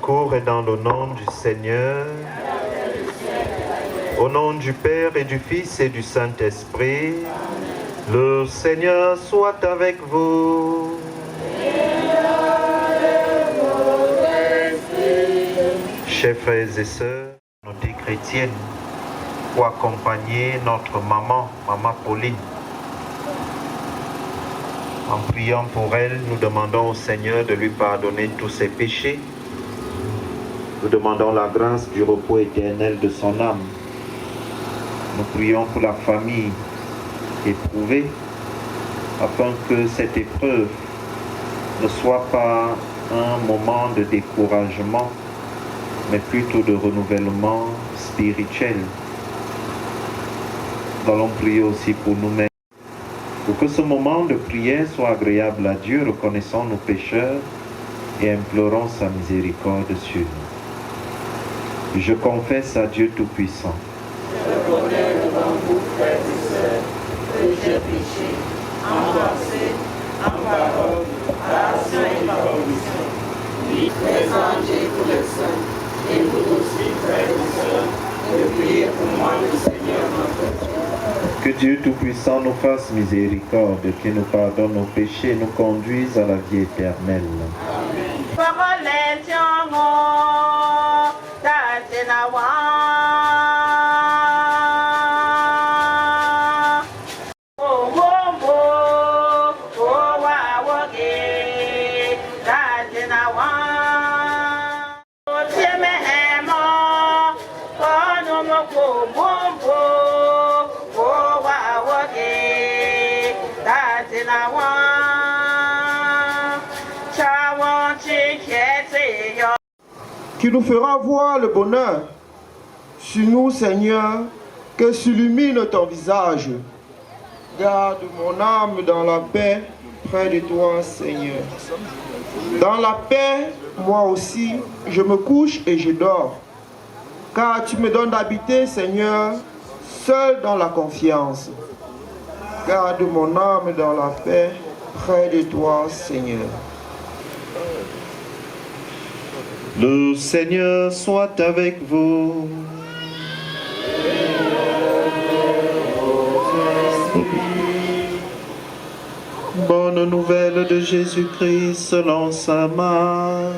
court et dans le nom du Seigneur, au nom du Père et du Fils et du Saint-Esprit, le Seigneur soit avec vous. Chers frères et sœurs, notre chrétienne, pour accompagner notre maman Pauline. En priant pour elle, nous demandons au Seigneur de lui pardonner tous ses péchés. Nous demandons la grâce du repos éternel de son âme. Nous prions pour la famille éprouvée, afin que cette épreuve ne soit pas un moment de découragement, mais plutôt de renouvellement spirituel. Nous allons prier aussi pour nous-mêmes. Pour que ce moment de prière soit agréable à Dieu, reconnaissons nos pécheurs et implorons sa miséricorde sur nous. Je confesse à Dieu Tout-Puissant. Je reconnais devant vous, frères et sœurs, que j'ai péché en pensée, en parole, par action et par omission. Oui, les anges et tous les saints, et vous aussi, frères et sœurs, de prier pour moi, le Seigneur notre Dieu. Que Dieu Tout-Puissant nous fasse miséricorde, qu'il nous pardonne nos péchés et nous conduise à la vie éternelle. Qui nous fera voir le bonheur sur nous, Seigneur, que s'illumine ton visage. Garde mon âme dans la paix près de toi, Seigneur. Dans la paix, moi aussi, je me couche et je dors. Car tu me donnes d'habiter, Seigneur, seul dans la confiance. Garde mon âme dans la paix près de toi, Seigneur. Le Seigneur soit avec vous. Bonne nouvelle de Jésus-Christ selon sa mort.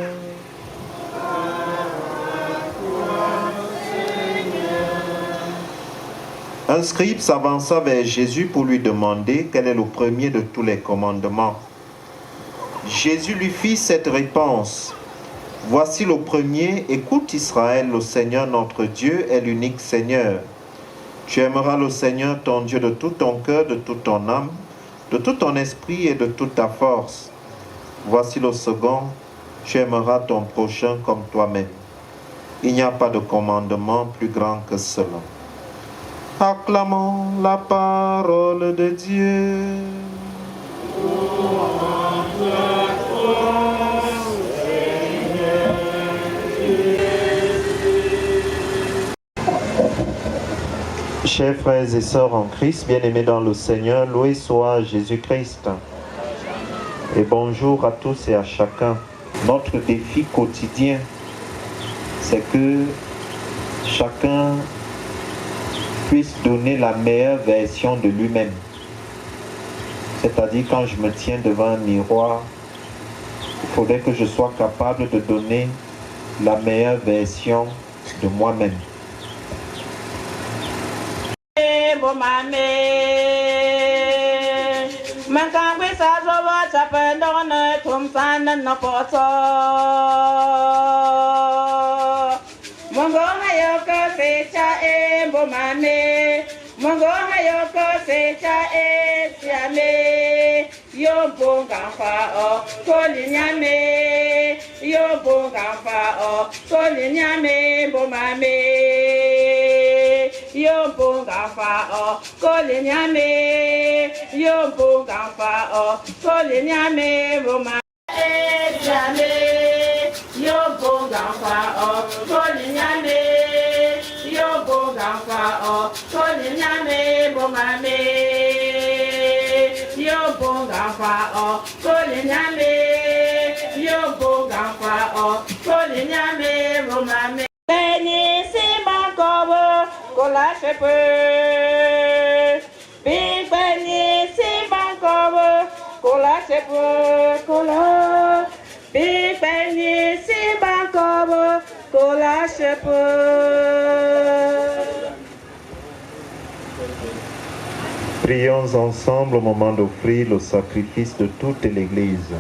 Un scribe s'avança vers Jésus pour lui demander quel est le premier de tous les commandements. Jésus lui fit cette réponse. Voici le premier, écoute Israël, le Seigneur notre Dieu est l'unique Seigneur. Tu aimeras le Seigneur ton Dieu de tout ton cœur, de toute ton âme, de tout ton esprit et de toute ta force. Voici le second, tu aimeras ton prochain comme toi-même. Il n'y a pas de commandement plus grand que cela. Acclamons la parole de Dieu. Chers frères et sœurs en Christ, bien-aimés dans le Seigneur, loué soit Jésus-Christ. Et bonjour à tous et à chacun. Notre défi quotidien, c'est que chacun puisse donner la meilleure version de lui-même. C'est-à-dire, quand je me tiens devant un miroir, il faudrait que je sois capable de donner la meilleure version de moi-même. Yo mame. Béni si bancobo, colache peu. Big béni si bancobo, colache peu, cola. Big béni si bancobo, colache peu. Prions ensemble au moment d'offrir le sacrifice de toute l'Église.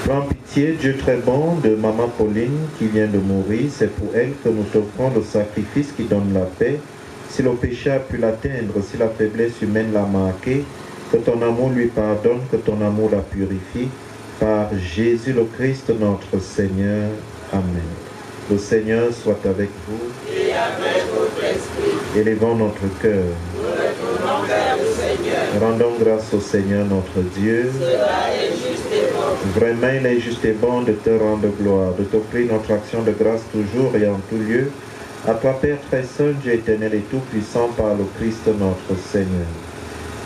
Prends pitié, Dieu très bon, de Maman Pauline qui vient de mourir. C'est pour elle que nous t'offrons le sacrifice qui donne la paix. Si le péché a pu l'atteindre, si la faiblesse humaine l'a marqué, que ton amour lui pardonne, que ton amour la purifie. Par Jésus le Christ, notre Seigneur. Amen. Le Seigneur soit avec vous. Et avec votre esprit. Élevons notre cœur. Nous retournons vers le Seigneur. Rendons grâce au Seigneur notre Dieu. Cela est juste et bon. Vraiment, il est juste et bon de te rendre gloire, de t'offrir notre action de grâce toujours et en tout lieu. À toi, Père très saint, Dieu éternel et tout-puissant, par le Christ notre Seigneur.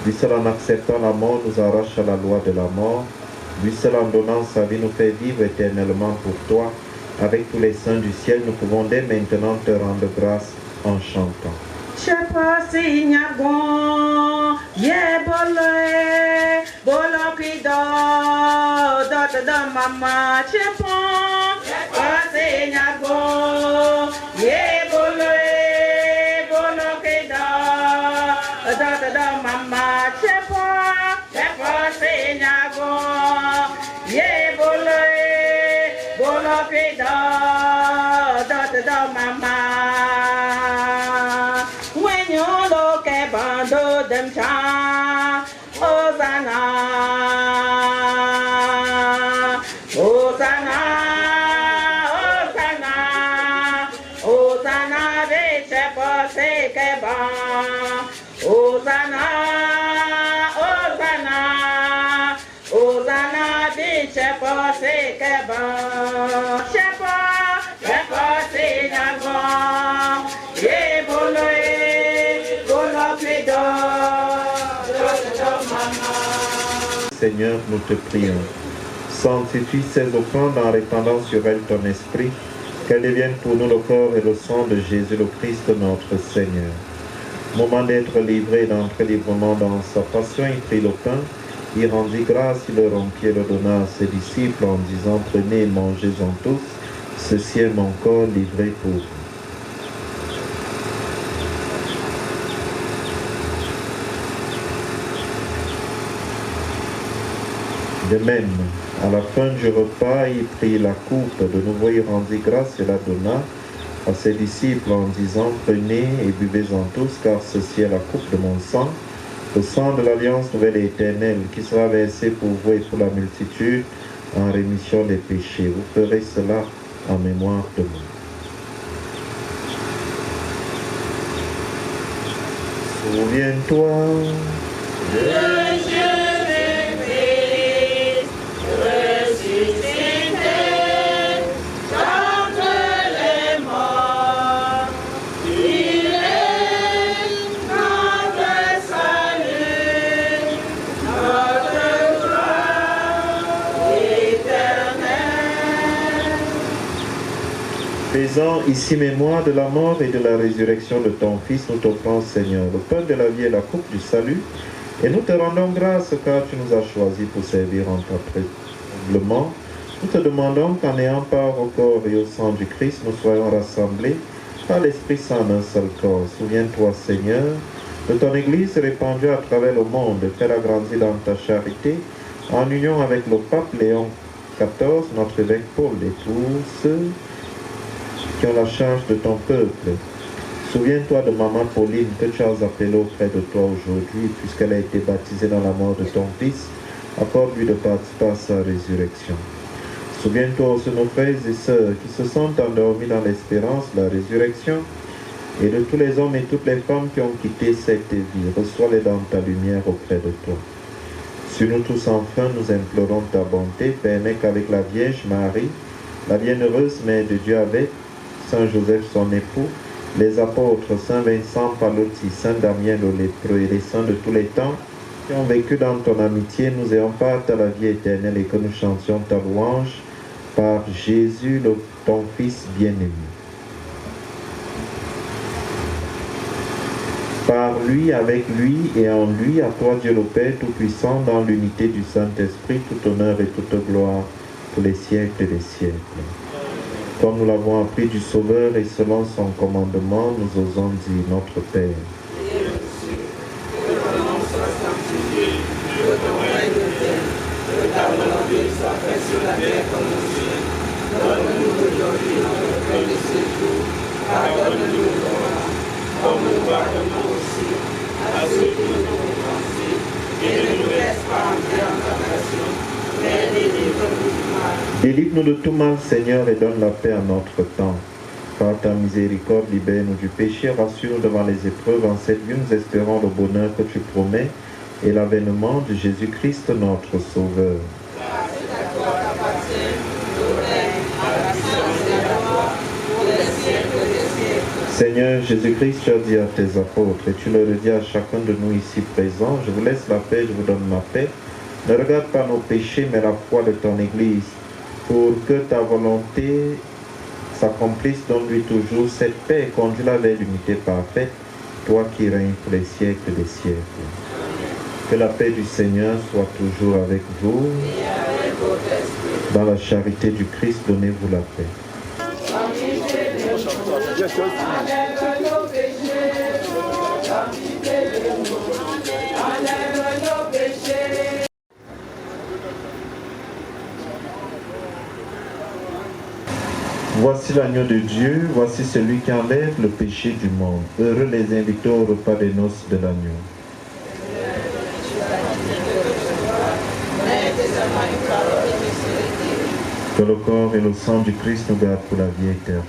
Lui seul en acceptant la mort nous arrache à la loi de la mort. Lui seul en donnant sa vie nous fait vivre éternellement pour toi. Avec tous les saints du ciel, nous pouvons dès maintenant te rendre grâce en chantant. Je passe ignagon, ye bole, bolo kido, dot da mama chepon. Je passe ignagon, ye bole, bolo kido, dot da mama chepon. Je passe ignagon, ye bole, bolo kido, dot da mama. Bando dem cha, Hosanna, Hosanna, Hosanna, Hosanna, vice posse che ban, Hosanna, Hosanna, Hosanna, vice posse che ban, che posse nagon, ye boloe. Seigneur, nous te prions. Sanctifie ces offrandes en répandant sur elles ton esprit, qu'elles deviennent pour nous le corps et le sang de Jésus le Christ notre Seigneur. Moment d'être livré et d'entrer librement dans sa passion, il prit le pain, il rendit grâce, il le rompit et le donna à ses disciples en disant, prenez et mangez-en tous, ceci est mon corps livré pour vous. De même, à la fin du repas, il prit la coupe, de nouveau il rendit grâce et la donna à ses disciples en disant, prenez et buvez-en tous, car ceci est la coupe de mon sang, le sang de l'alliance nouvelle et éternelle, qui sera versé pour vous et pour la multitude en rémission des péchés. Vous ferez cela en mémoire de moi. Souviens-toi de Jésus-Christ, ressuscité d'entre les morts. Il est notre salut, notre gloire éternelle. Faisant ici mémoire de la mort et de la résurrection de ton Fils, nous t'offrons, Seigneur, le pain de la vie et la coupe du salut, et nous te rendons grâce car tu nous as choisis pour servir en ta présence. Nous te demandons qu'en ayant part au corps et au sang du Christ, nous soyons rassemblés par l'Esprit Saint d'un seul corps. Souviens-toi, Seigneur, de ton Église répandue à travers le monde, fais-la grandir dans ta charité, en union avec le pape Léon XIV, notre évêque Paul, et tous ceux qui ont la charge de ton peuple. Souviens-toi de Maman Pauline que tu as appelée auprès de toi aujourd'hui, puisqu'elle a été baptisée dans la mort de ton Fils. Accorde-lui de participer à sa résurrection. Souviens-toi aussi de nos frères et sœurs qui se sont endormis dans l'espérance de la résurrection et de tous les hommes et toutes les femmes qui ont quitté cette vie. Reçois-les dans ta lumière auprès de toi. Sur nous tous enfin, nous implorons ta bonté. Permets qu'avec la Vierge Marie, la bienheureuse Mère de Dieu avec Saint Joseph son époux, les apôtres Saint Vincent Pallotti, Saint Damien le lépreux et les saints de tous les temps, qui ont vécu dans ton amitié, nous ayons part à la vie éternelle et que nous chantions ta louange par Jésus, ton Fils bien-aimé. Par lui, avec lui et en lui, à toi Dieu le Père Tout-Puissant, dans l'unité du Saint-Esprit, tout honneur et toute gloire pour les siècles des siècles. Comme nous l'avons appris du Sauveur et selon son commandement, nous osons dire notre Père. Délivre-nous de tout mal, Seigneur, et donne la paix à notre temps. Par ta miséricorde, libère-nous du péché, rassure-nous devant les épreuves. En cette vie, nous espérons le bonheur que tu promets et l'avènement de Jésus-Christ, notre Sauveur. Seigneur Jésus-Christ, tu as dit à tes apôtres, et tu leur dis à chacun de nous ici présents, je vous laisse la paix, je vous donne ma paix. Ne regarde pas nos péchés, mais la foi de ton Église. Pour que ta volonté s'accomplisse, donne-lui toujours cette paix et conduis-la vers l'unité parfaite, toi qui règnes pour les siècles des siècles. Que la paix du Seigneur soit toujours avec vous. Dans la charité du Christ, donnez-vous la paix. Voici l'agneau de Dieu, voici celui qui enlève le péché du monde. Heureux les invités au repas des noces de l'agneau. Que le corps et le sang du Christ nous gardent pour la vie éternelle.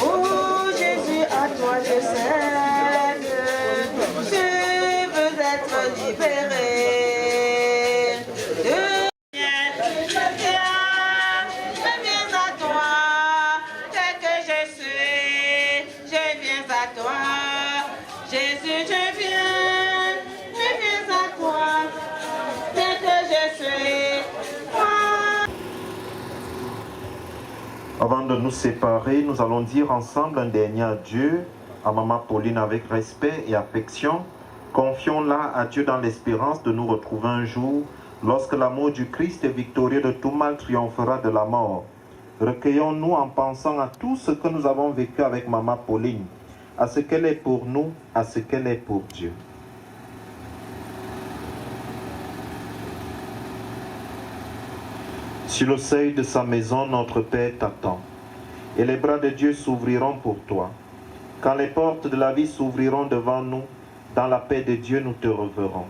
Oh Jésus, à toi je cède, je veux être libéré. Je viens à toi, tel que je suis, je viens à toi. Jésus, je viens à toi, tel que je suis. Avant de nous séparer, nous allons dire ensemble un dernier adieu à Maman Pauline avec respect et affection. Confions-la à Dieu dans l'espérance de nous retrouver un jour lorsque l'amour du Christ victorieux de tout mal triomphera de la mort. Recueillons-nous en pensant à tout ce que nous avons vécu avec Maman Pauline, à ce qu'elle est pour nous, à ce qu'elle est pour Dieu. Sur le seuil de sa maison, notre Père t'attend, et les bras de Dieu s'ouvriront pour toi. Quand les portes de la vie s'ouvriront devant nous, dans la paix de Dieu, nous te reverrons.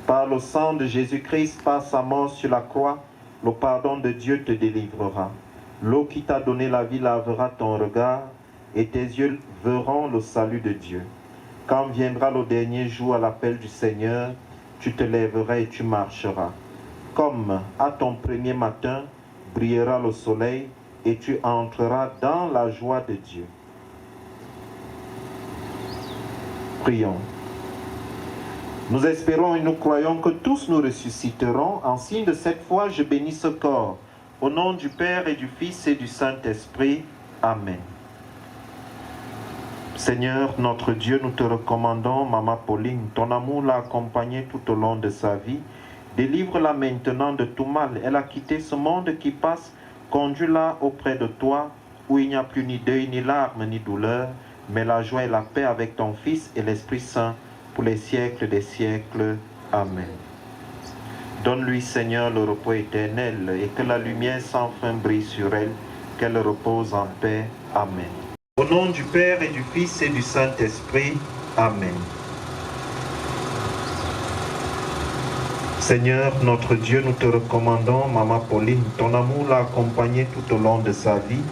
Par le sang de Jésus-Christ, par sa mort sur la croix, le pardon de Dieu te délivrera. L'eau qui t'a donné la vie lavera ton regard, et tes yeux verront le salut de Dieu. Quand viendra le dernier jour à l'appel du Seigneur, tu te lèveras et tu marcheras. Comme à ton premier matin brillera le soleil et tu entreras dans la joie de Dieu. Prions. Nous espérons et nous croyons que tous nous ressusciterons. En signe de cette foi, je bénis ce corps. Au nom du Père et du Fils et du Saint-Esprit. Amen. Seigneur, notre Dieu, nous te recommandons, Maman Pauline. Ton amour l'a accompagnée tout au long de sa vie. Délivre-la maintenant de tout mal. Elle a quitté ce monde qui passe. Conduis-la auprès de toi, où il n'y a plus ni deuil, ni larmes, ni douleur, mais la joie et la paix avec ton Fils et l'Esprit Saint, pour les siècles des siècles. Amen. Donne-lui, Seigneur, le repos éternel, et que la lumière sans fin brille sur elle, qu'elle repose en paix. Amen. Au nom du Père et du Fils et du Saint-Esprit. Amen. Seigneur, notre Dieu, nous te recommandons, Maman Pauline. Ton amour l'a accompagnée tout au long de sa vie.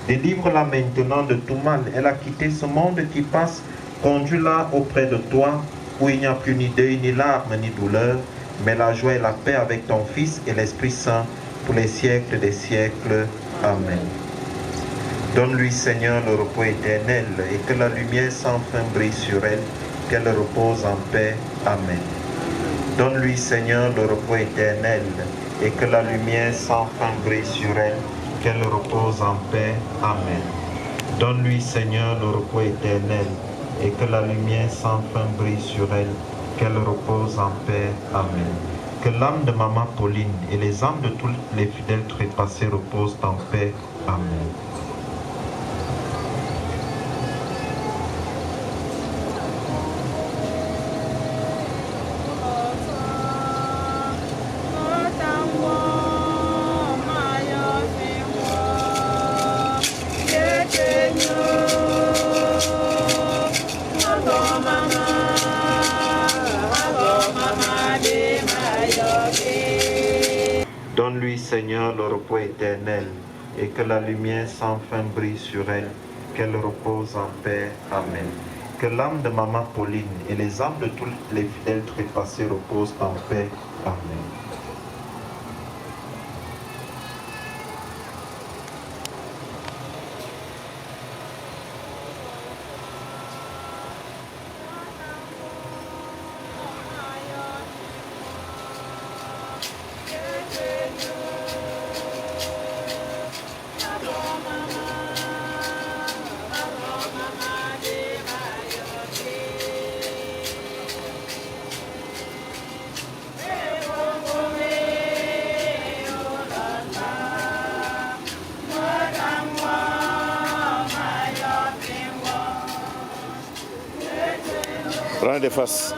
Délivre-la maintenant de tout mal. Elle a quitté ce monde qui passe. Conduis-la auprès de toi, où il n'y a plus ni deuil, ni larmes, ni douleur, mais la joie et la paix avec ton Fils et l'Esprit Saint, pour les siècles des siècles. Amen. Donne-lui, Seigneur, le repos éternel, et que la lumière sans fin brille sur elle, qu'elle repose en paix. Amen. Donne-lui, Seigneur, le repos éternel, et que la lumière sans fin brille sur elle, qu'elle repose en paix. Amen. Donne-lui, Seigneur, le repos éternel, et que la lumière sans fin brille sur elle, qu'elle repose en paix. Amen. Que l'âme de Maman Pauline et les âmes de tous les fidèles trépassés reposent en paix. Amen. Donne-lui, Seigneur, le repos éternel, et que la lumière sans fin brille sur elle, qu'elle repose en paix. Amen. Que l'âme de Maman Pauline et les âmes de tous les fidèles trépassés reposent en paix. Amen. Prenez des faces.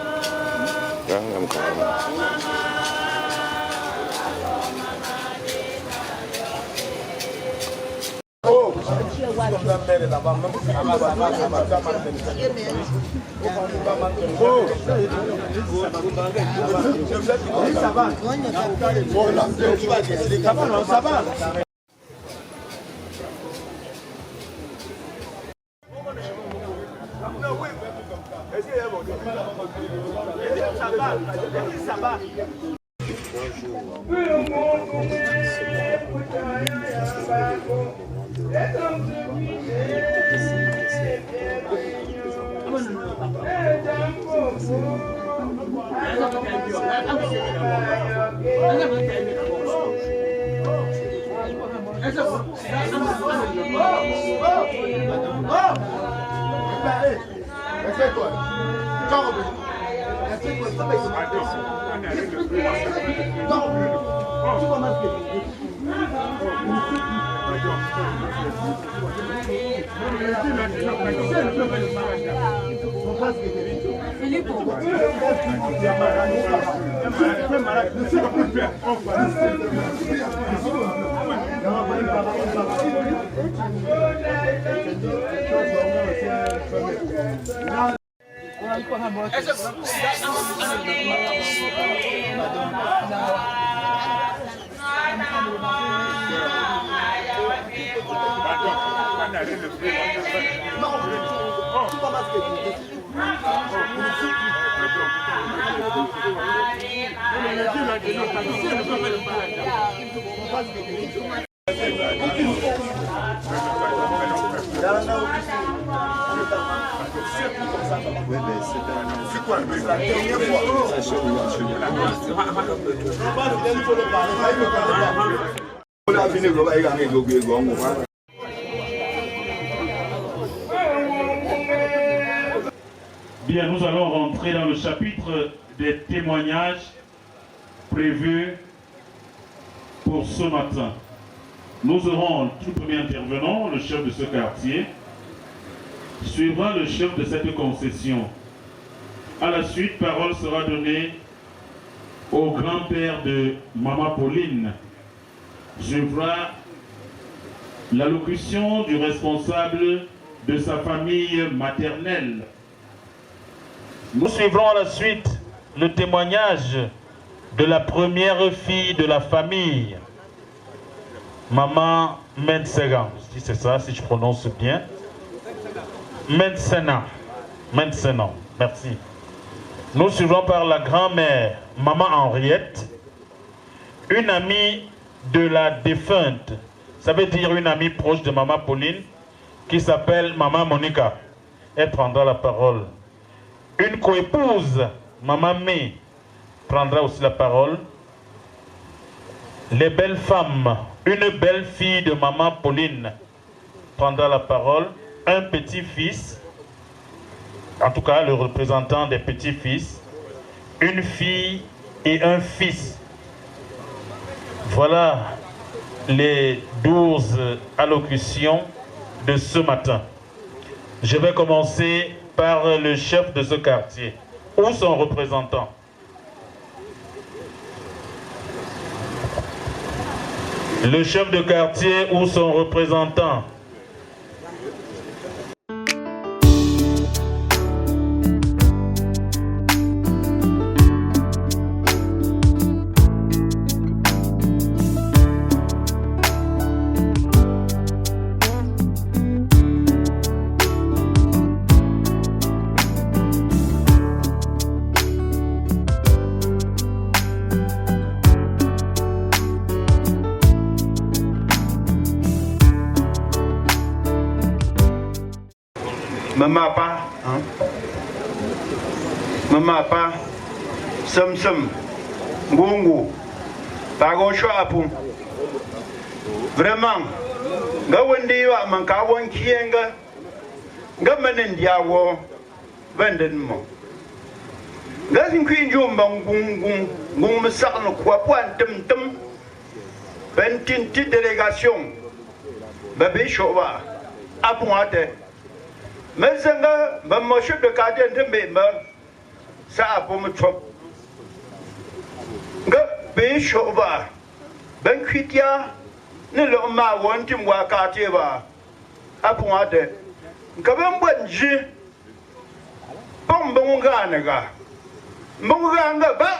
Ça va. Bien, nous allons rentrer dans le chapitre des témoignages prévus pour ce matin. Nous aurons tout premier intervenant, le chef de ce quartier, suivra le chef de cette concession. À la suite, parole sera donnée au grand-père de Maman Pauline. Suivra l'allocution du responsable de sa famille maternelle. Nous suivrons à la suite le témoignage de la première fille de la famille, Maman Mensega, si c'est ça, si je prononce bien. Mensena, merci. Nous suivrons par la grand-mère, Maman Henriette, une amie de la défunte, ça veut dire une amie proche de Maman Pauline, qui s'appelle Maman Monica. Elle prendra la parole. Une coépouse, Maman May, prendra aussi la parole. Les belles femmes, une belle fille de Maman Pauline prendra la parole. Un petit-fils, en tout cas le représentant des petits-fils, une fille et un fils. Voilà les 12 allocutions de ce matin. Je vais commencer par le chef de ce quartier ou son représentant. Le chef de quartier ou son représentant. Mama pa, Sum, Gungu, Pago Shapu. Vraiment, Gawendi wa Mankawan Kienga, Gamanin Diawo, Vandenmo. Gazin Queen Jumba Gung Sarno Quapuan Tum, Bentinti délégation, Babi Shova, Apuate. Mais c'est un monsieur de gardien de mémoire, ça a pour me trop. Ben chauva, ben critia, ne le ma wantim wa kativa, a pour moi de. Quand bon jus, bon ganaga, ba,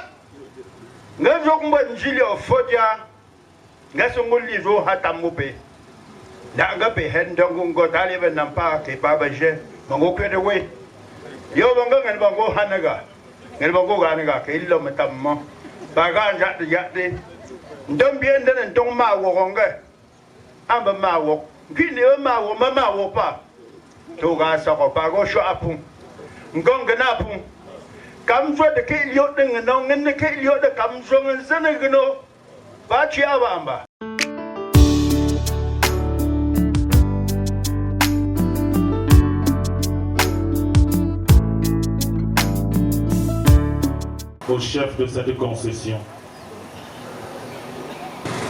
gazon bon gilio fodia, gazon livo hatamupe. Nagape hendong go taliban nampa ke baba je mango kwede we yo bango ngal bango hanaga ngal bango ganaga ke illo matammo baga jat yate ndom bien den ndong ma wo gonga amba ma wo kini ma wo pa to ga sa ko pa go sho apu ngonga na pu kam so de ke illo den no ngene ke illo de kam so ngene gno ba chi abamba. Au chef de cette concession,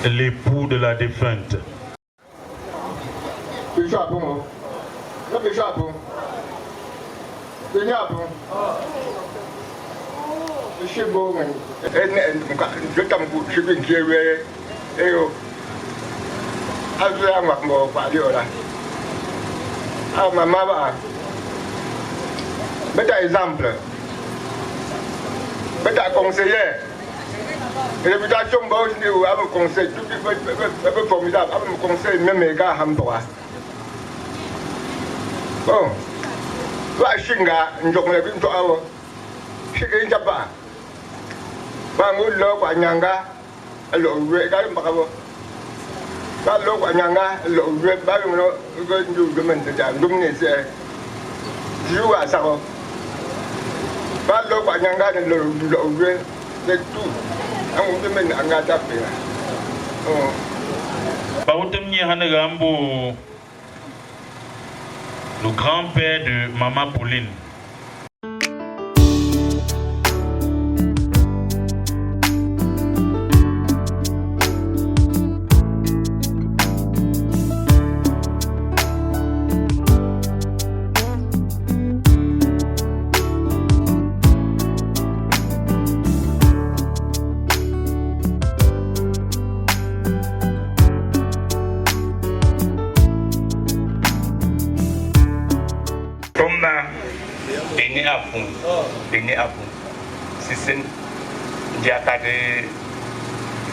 l'époux de la défunte. Exemple. Beta conseiller. Réputation bon, je dis à mon conseil, tout est peu formidable, à mon conseil, même les gars, Hamboa. Bon, la Shinga, nous avons vu une fois, Shikin Japa. Bango Lok, Anyanga, alors, regarde, bravo. Pas Lok, Anyanga, alors, regarde, nous demandons de la domination. Joue à ça. Pas l'eau à Yanga de l'eau, c'est tout. On te met en garde à faire. Le grand-père de Maman Pauline. ni apun sisin dia kade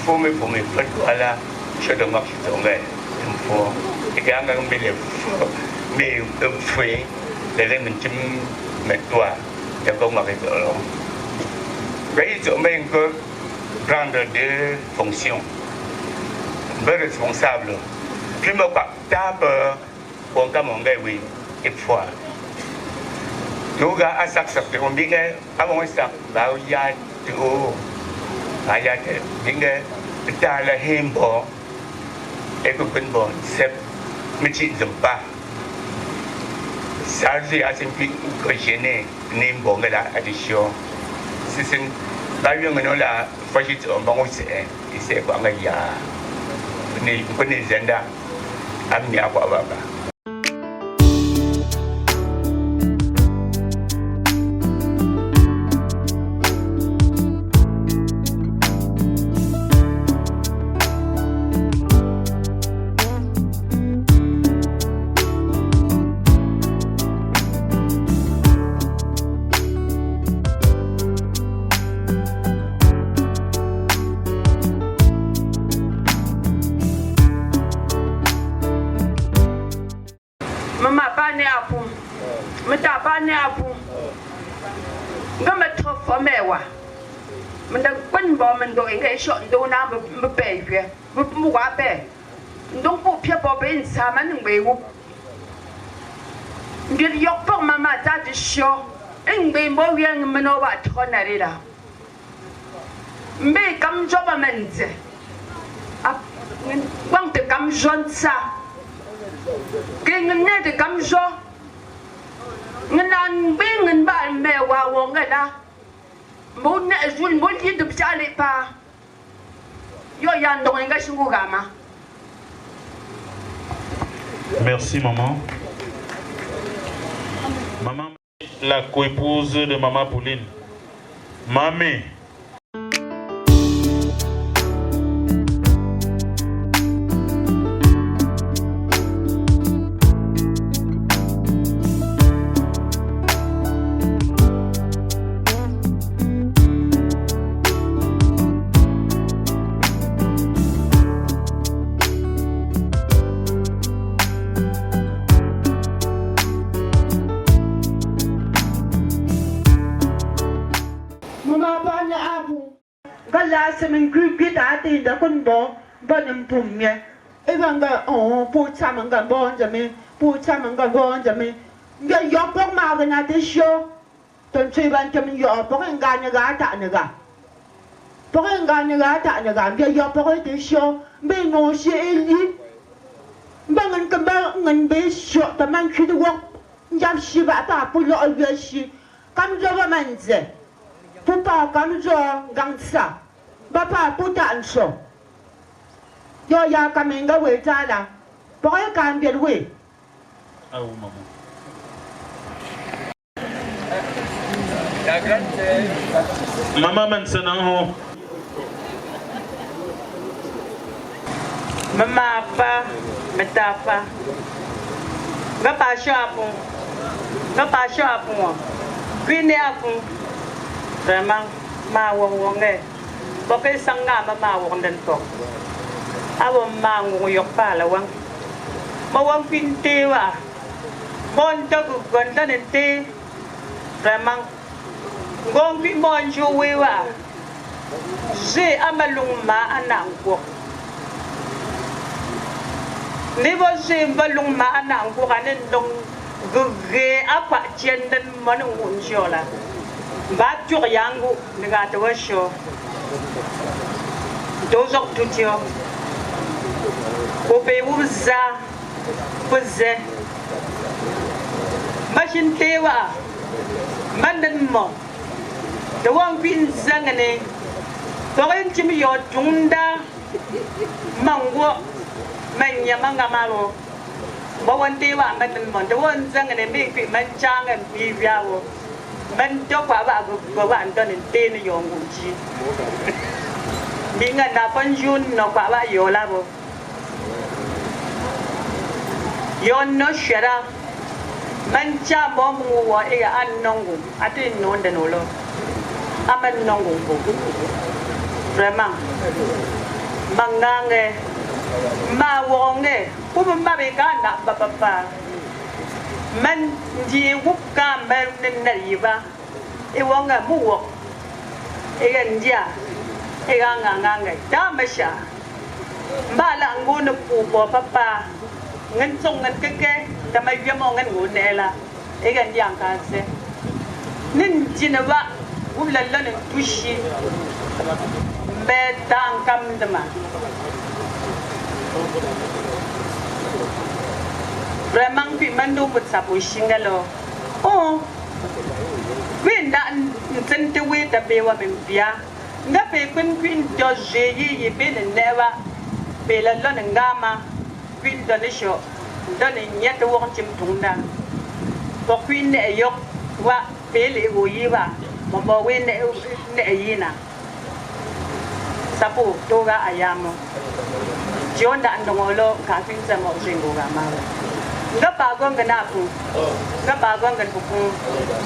fome fatwala shodo mak tonga info ikanga mbele me fwe le mentim metwa ya ko mak lo gai zo men ko prendre des fonctions responsable puis me tape on ka mongai wi ifwa yoga asak sak on binga amon sak ba ya tu aya te binga ta la hembo e ko kun bon sep michi zamba sarzi asin pi ko jene nimbo ngala adisio sisin ba yo ngala fasit on bango se ise ko ngaya ni ko ni zenda amni akwa baba. Shot do na me baby me wa be ndong po pia bo be sa ma ning be wo ngir yok po mama ta de sho ing be mo wi ng me no wa tho na ri la mbe kam jo ba menze a wang te kam jon sa ke ngene de kam jo ngnan be ngan ba me wa wo ngada mo ne jul mo li de pale pa Merci maman. Maman, la coépouse de maman Pauline. Mamé. Semen group ati da kun bo bonum pumye evanga pu chamanga bon jame pu chamanga bon jame ya yopok ma gana te sho ton chui ban kem yo pok nga ne ga ta ne ga pok nga ne ga ta ne ga ya yopok te sho be no she eli bangan ka ba ngan be sho ta man chi de wok jam shi ba ta pu lo ya shi kam jo ba manze pu pa kam jo gangsa Bapa puta anso. Yo ya kamenga we tala. Boy kan biel we. Ah maman. Maman man senang Mama pa metafa. Ngapa shapu. Kwini apu. Vraiment ma wonge. Bokay sanga mama wong den to awo ma ngu yok pa la wang ma wang pinte wa bon to ku gon ta ne te vraiment gong pi mon ju we wa je amalung ma anang ko ni bo je balung ma anang ko kanen dong ge apa chen den mon ngun jola ba ju yangu ni ga to sho dozok tutio ope uza puze machin tewa mandan mo the one pin zangane torin chimi yo tunda mangwo manya manga malo bawan tewa mandan mo the one zangane me pi manchang and pi yawo man cho quả bà của bạn cho nên tên là dùng cũng chi bị ngân đã phân jun nó quả bà yếu là bộ yon nó shara man cha bo mu wa e an nongu ati non de no lo aman nongu bo vraiment mangange ma wonge pu ma be ka na papa man ji wu ka mer nen na yiba e wonga mu wo e gan dia e ga nganga ta ma sha ba la ngone pu bo papa ngan song ngan keke ta mai bia mo ngan ngu ne la e gan yang ka se nin jinaba wu la la ne tushi be tang kam dama vraiment pi mandu but sabu shingalo oh win da ntente we ta be wa membia nga pe kun kwin do je yi be ne newa be la lo ngama kwin do ne sho do ne nyata wo chim tungda ko kwin ne yok wa be le wo yi ba mo bo we ne yina sapu toga ayamo jonda andongolo ka kwin sa mo singo ga ma nga pa gon ga na pu nga pa gon ga pu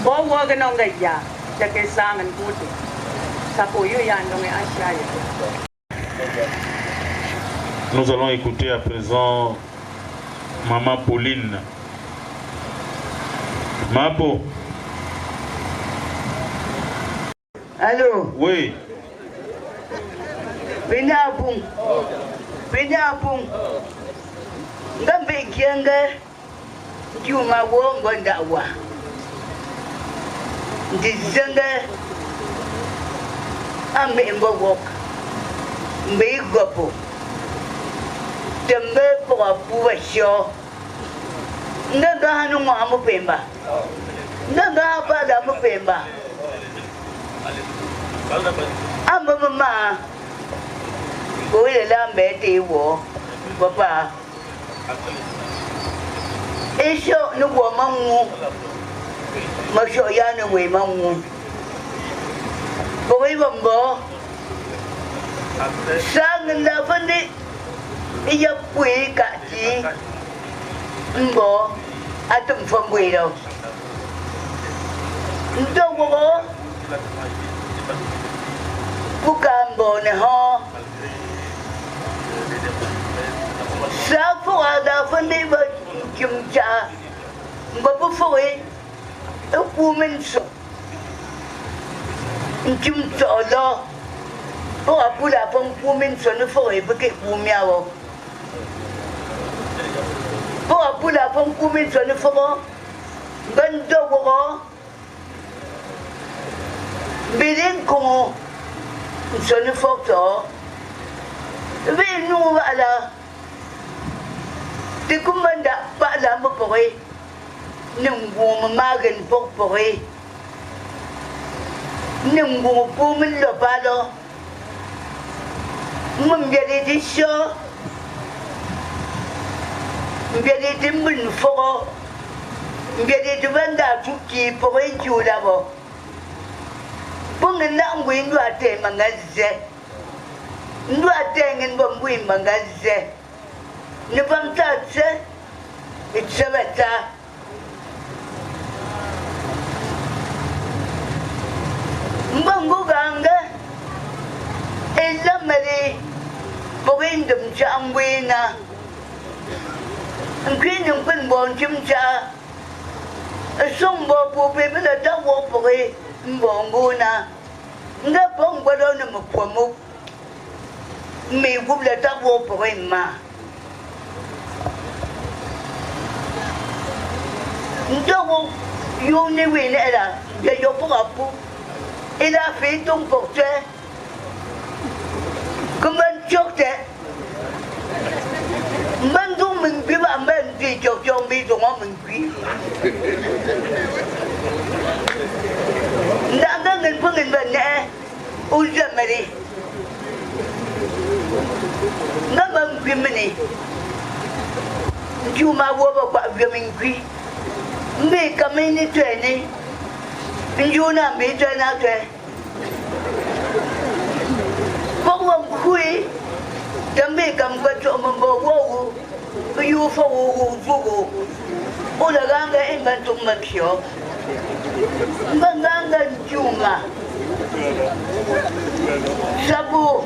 bo wo ga no ga ya ta ke sa ngan pu ti sapu yu ya ndong e asha ya. Nous allons écouter à présent Maman Pauline. Mapo. Allô? Oui. Pinapung. Ngambe kianga juma wongo ndawa. Ndizanga ambe mbok. Mbe gopo. Tembe kwa puwa sho. Ndaga hanu mwamu pemba. Ndaga hapa damu pemba. Amba mama. Kowe la mbete wo. Papa. Esho no wo mangu. Masho ya no we mangu. Kowe bombo. Sang la fandi. Iya pui kaki. Mbo atum fambui đâu. Ndo wo. Bukan bo ne ho. Sa phụ ada phân đi với kiểm tra mà bố phổi ở khu mình sợ kiểm tra lo bố à bố là phong khu mình sợ nó phổi với cái khu mèo bố à bố là phong khu mình sợ nó phổi gần đâu bố bị đến cùng sợ nó phổi đó vì nu vậy là thì cũng mình đã bắt làm một bội nung buông mà gần bốc bội nung buông bố mình lo ba lo mình về đi show về đi mình phô về đi vấn đề chút kỳ bội chủ là bộ bố mình đã nguyện đoạt tiền mà ngay dễ đoạt tiền người bố nguyện mà ngay dễ ne bang ta tse itsabata mbangu ganga elamari bogindum changwina ngwinum kun bon chimcha song bo pu pe bela ta wo poe mbonguna nga bong bodo ne mpomu mi gubla ta wo poe ma Ndongo yone wene la ya yo porapu il a fait ton portrait comme un chokte mandu mình bi ba men di chok chok mi do mo mình bi ndaga ngin pungin ba ne u jamari ngam bi mini juma wo ba kwa bi min bi mbe kamini twene njuna mbe twena twe bo wo kui tambe kam ko to mo bo wo You for Google. Ulaganga inventum makio. Manganga Juma. Sabu.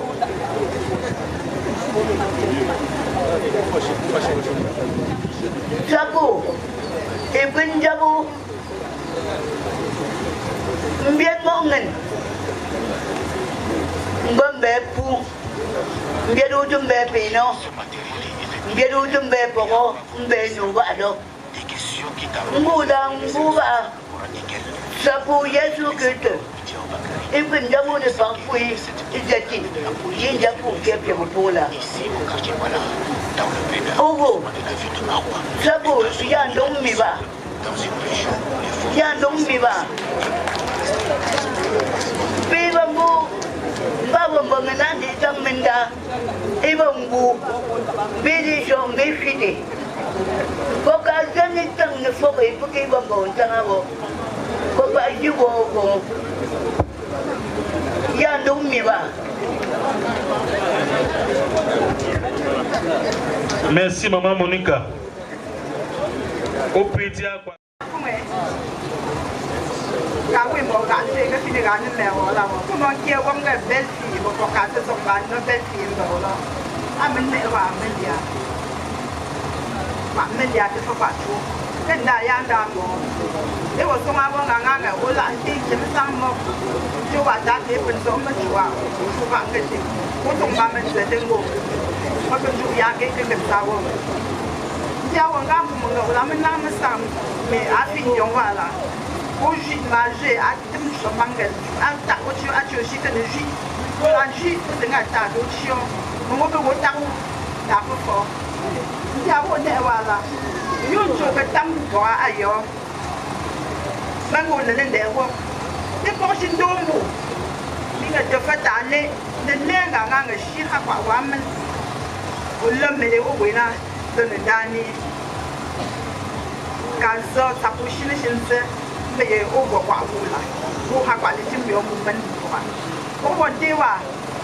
Sabu. Ibn Jabu. Mbiat mongen. Mbembe pu. Mbiat ujumbe pino. Mbiat ujumbe poko. Mbe nubado. Mbuda mbuba. Sabu Yesu Kristo. Ibn Jabu ne parfui. Izati. Yinja pu kepe mpola. Ogo. Sabu yandong miba. Yandong miba. Bibambu. Baba mengenali jam menda. Ibambu. Bidi jom bifidi. Boka jani tang ne fokai puki bambu tangabo. Boka yugo. Yandong miba. Merci Maman Monica. Au petit à quoi? Kawi mo ka se ka sinigan le wala mo ko mon kia wam ga besi mo ko ka se so ban no besi ndo lo amen me wa amen ya te so pa chu ken da ya da mo e wo so ma bo nga o la ti se me sam mo chu wa da te pun so ma chu wa chu ba ke ti ko so ma men se de mo ko ko chu ya ke ke sa wo ya wa nga mo nga la men na ma sam me a fi yon wa la. Hoje, manger, à tout le monde, à ta voiture, à tu aussi que le jus, la jus, c'est un tas de chiens. On peut vous taper, taper fort. Il y a un des voilà. Il y a un jour que t'as mis pour ailleurs. Mais on est des rois. Les prochains domos, il y a deux fois d'année, les liens à un chien à quoi wamen. On l'a mis au wina de le dernier. Quand ça, ça peut chier. Mais au bois là, au hawa les timbios mouvement. Au bois dewa,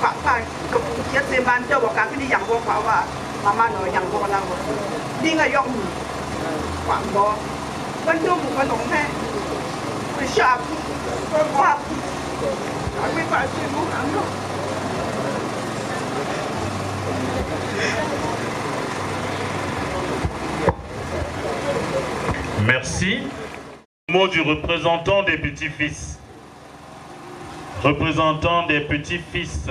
papa, que vous y êtes demandé au café yang bois, maman no yang bois là. Dinga yong, bon, quand nous vous non fait, le chat, le bois, avec pas de nous, Merci. Mot du représentant des petits-fils. Représentant des petits-fils.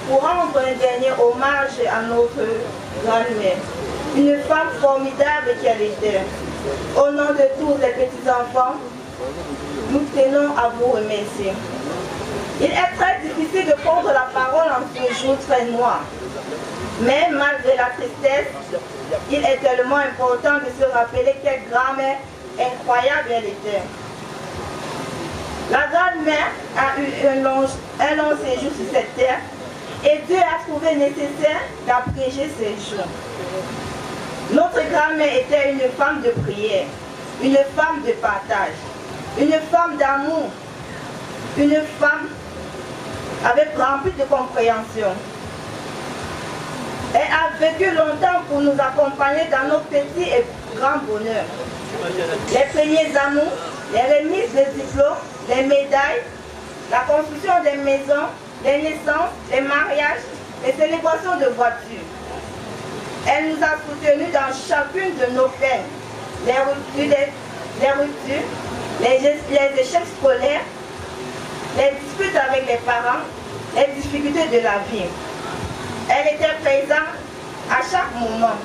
pour rendre un dernier hommage à notre grand-mère, une femme formidable qu'elle était. Au nom de tous les petits-enfants, nous tenons à vous remercier. Il est très difficile de prendre la parole en ce jour très noir. Mais malgré la tristesse, il est tellement important de se rappeler quelle grand-mère incroyable elle était. La grand-mère a eu un long séjour sur cette terre et Dieu a trouvé nécessaire d'abréger ses jours. Notre grand-mère était une femme de prière, une femme de partage, une femme d'amour, une femme avec remplie de compréhension. Elle a vécu longtemps pour nous accompagner dans nos petits et grands bonheurs. Les premiers amours, les remises de diplômes, les médailles, la construction des maisons, les naissances, les mariages, les célébrations de voitures. Elle nous a soutenus dans chacune de nos peines, les ruptures, les échecs scolaires, les disputes avec les parents, les difficultés de la vie. Elle était présente à chaque moment.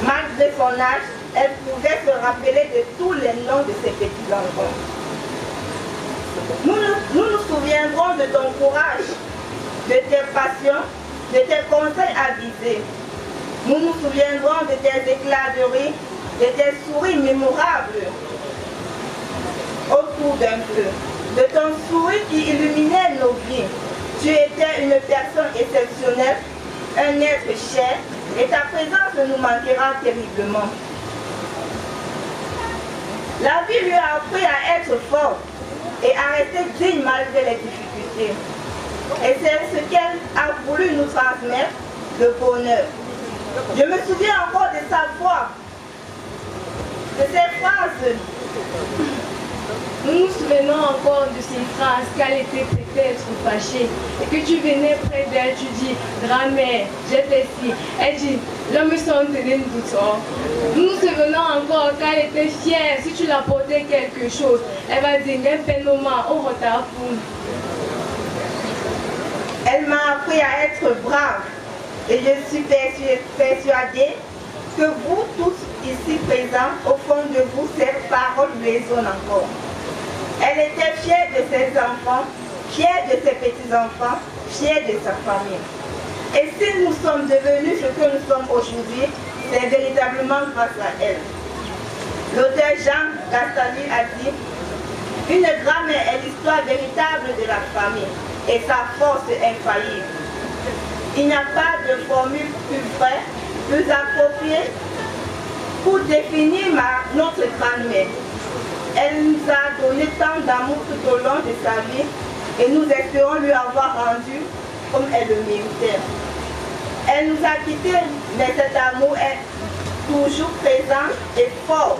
Malgré son âge, elle pouvait se rappeler de tous les noms de ses petits-enfants. Nous nous souviendrons de ton courage, de tes passions, de tes conseils avisés. Nous nous souviendrons de tes éclats de rire, de tes sourires mémorables autour d'un feu, de ton sourire qui illuminait nos vies. Tu étais une personne exceptionnelle, un être cher, et ta présence nous manquera terriblement. La vie lui a appris à être fort et à rester digne malgré les difficultés. Et c'est ce qu'elle a voulu nous transmettre, le bonheur. Je me souviens encore de sa voix, de ses phrases. Nous nous souvenons encore de ces phrases qu'elle était peut-être fâchée et que tu venais près d'elle, tu dis « Grand-mère, j'ai fait ci ». Elle dit « L'homme sont tenus tout ça ». Nous nous souvenons encore qu'elle était fière si tu l'apportais quelque chose. Elle va dire « N'ai pas nommé au retard pour nous ». Elle m'a appris à être brave et je suis persuadée que vous tous ici présents, au fond de vous, ces paroles résonnent encore. Elle était fière de ses enfants, fière de ses petits-enfants, fière de sa famille. Et si nous sommes devenus ce que nous sommes aujourd'hui, c'est véritablement grâce à elle. L'auteur Jean Gastali a dit « Une grand-mère est l'histoire véritable de la famille et sa force infaillible. Il n'y a pas de formule plus vraie, plus appropriée pour définir notre grand-mère. Elle nous a donné tant d'amour tout au long de sa vie et nous espérons lui avoir rendu comme elle le méritait. Elle nous a quittés, mais cet amour est toujours présent et fort.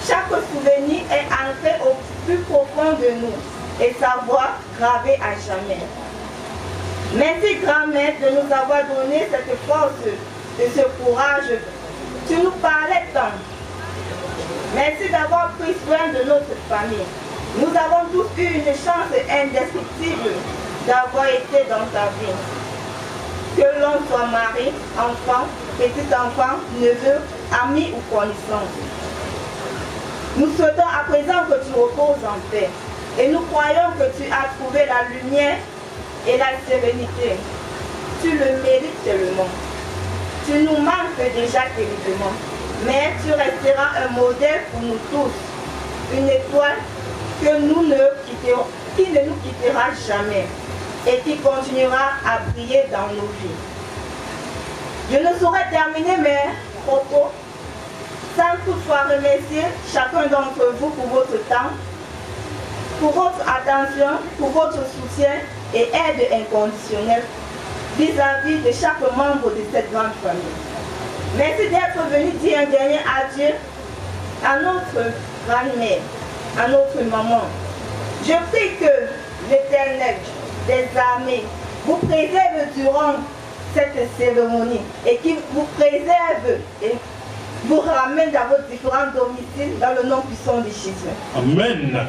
Chaque souvenir est ancré au plus profond de nous et sa voix gravée à jamais. Merci grand-mère de nous avoir donné cette force et ce courage. Tu nous parlais tant. Merci d'avoir pris soin de notre famille. Nous avons tous eu une chance indescriptible d'avoir été dans ta vie. Que l'on soit mari, enfant, petit-enfant, neveu, ami ou connaissance. Nous souhaitons à présent que tu reposes en paix. Et nous croyons que tu as trouvé la lumière et la sérénité. Tu le mérites tellement. Tu nous manques déjà terriblement. Mais tu resteras un modèle pour nous tous. Une étoile qui ne nous quittera jamais et qui continuera à briller dans nos vies. Je ne saurais terminer mes propos sans toutefois remercier chacun d'entre vous pour votre temps, pour votre attention, pour votre soutien et aide inconditionnelle vis-à-vis de chaque membre de cette grande famille. Merci d'être venu dire un dernier adieu à notre grand-mère, à notre maman. Je prie que l'Éternel des armées vous préserve durant cette cérémonie et qu'il vous préserve et vous ramène dans vos différents domiciles dans le nom puissant de Jésus. Amen.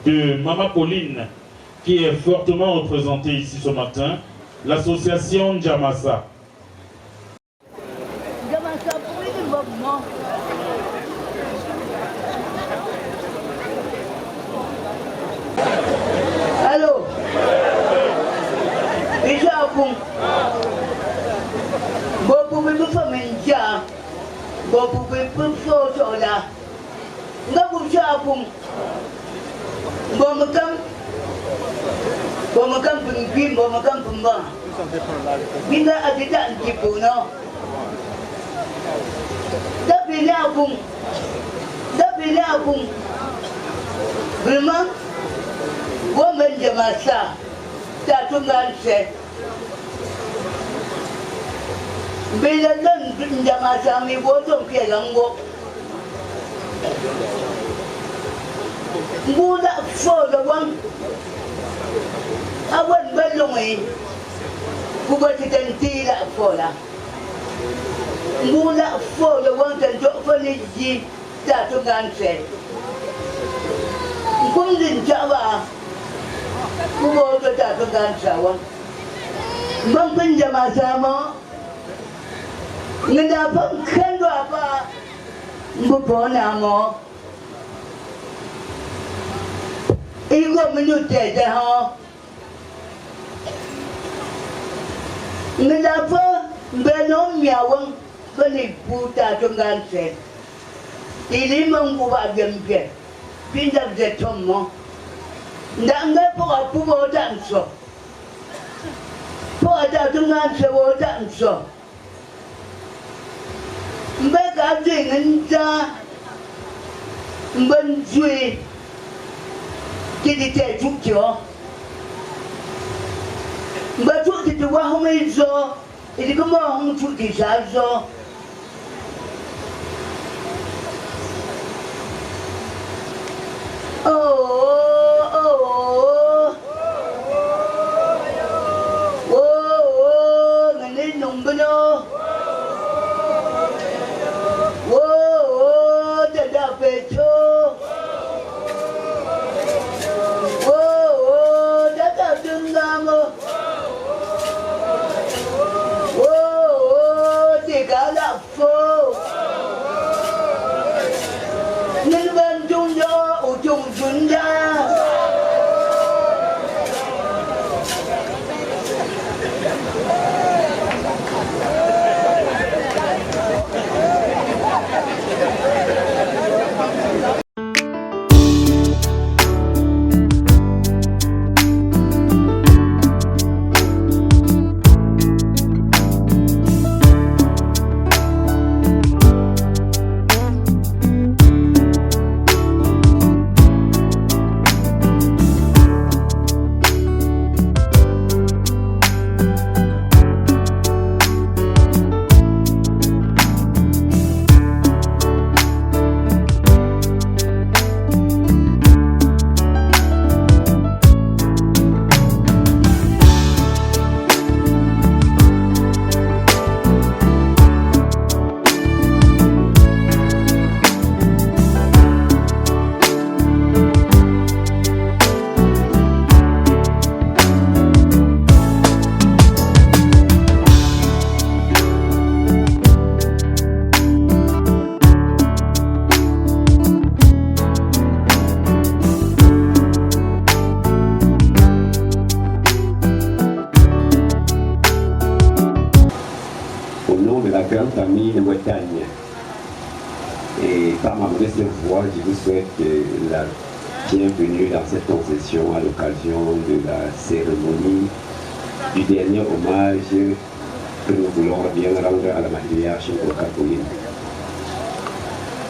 De Maman Pauline qui est fortement représentée ici ce matin, l'association Djamasa. Allô? Déjà, bon. Bon, vous pouvez me faire un dia. Bon, vous pouvez me faire un là. Nga vous faire un bon. Bon, me comme pingguin, bon, me comme pumba. Binda adita antipo, non? D'appeler à bon. D'appeler à bon. Vraiment? Woman Jamasa, Tatungan said, Biladan Jamasa, me was on Pialango. Buddha for the one. I went well away. Who was it and tea that for her? Buddha for the one and drop for the G. Tatungan said. Kundin Java. Kubo to Tatungan Sawa. Bumpin Jamasamo. Nidapam Kandwapa. Buponamo. Ego minute, Nidapa Benom Yawang, Bunny Puta Tungan said. Ilimum Gubagam, Pin of the Tomo. Nanga for a poor dancer. Poor Tatungan or dancer. Back up the Bunjui. Did it take you? But what did the Wahome so? It is come home to this also. Famille de Bretagne. Et par ma modeste voix, je vous souhaite la bienvenue dans cette concession à l'occasion de la cérémonie du dernier hommage que nous voulons bien rendre à la matriarche Okakoline.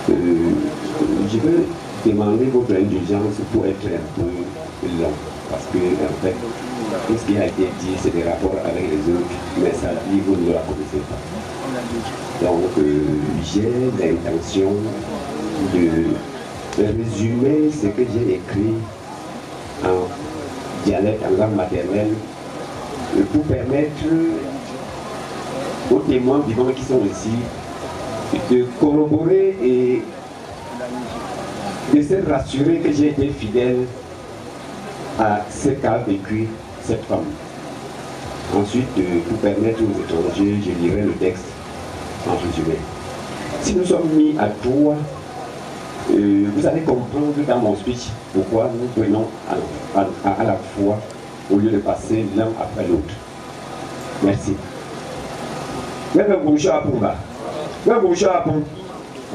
Je veux demander votre indulgence pour être un peu long, parce que en fait, tout ce qui a été dit, c'est des rapports avec les autres, mais ça dit, vous ne la connaissez pas. Donc, j'ai l'intention de résumer ce que j'ai écrit en dialecte, en langue maternelle, pour permettre aux témoins vivants qui sont ici de corroborer et de se rassurer que j'ai été fidèle à ce qu'a vécu cette femme. Ensuite, pour permettre aux étrangers, je lirai le texte en résumé. Si nous sommes mis à tour, vous allez comprendre dans mon speech pourquoi nous prenons à la fois au lieu de passer l'un après l'autre. Merci. Même bonjour à Pumba. Même bonjour à Pumba.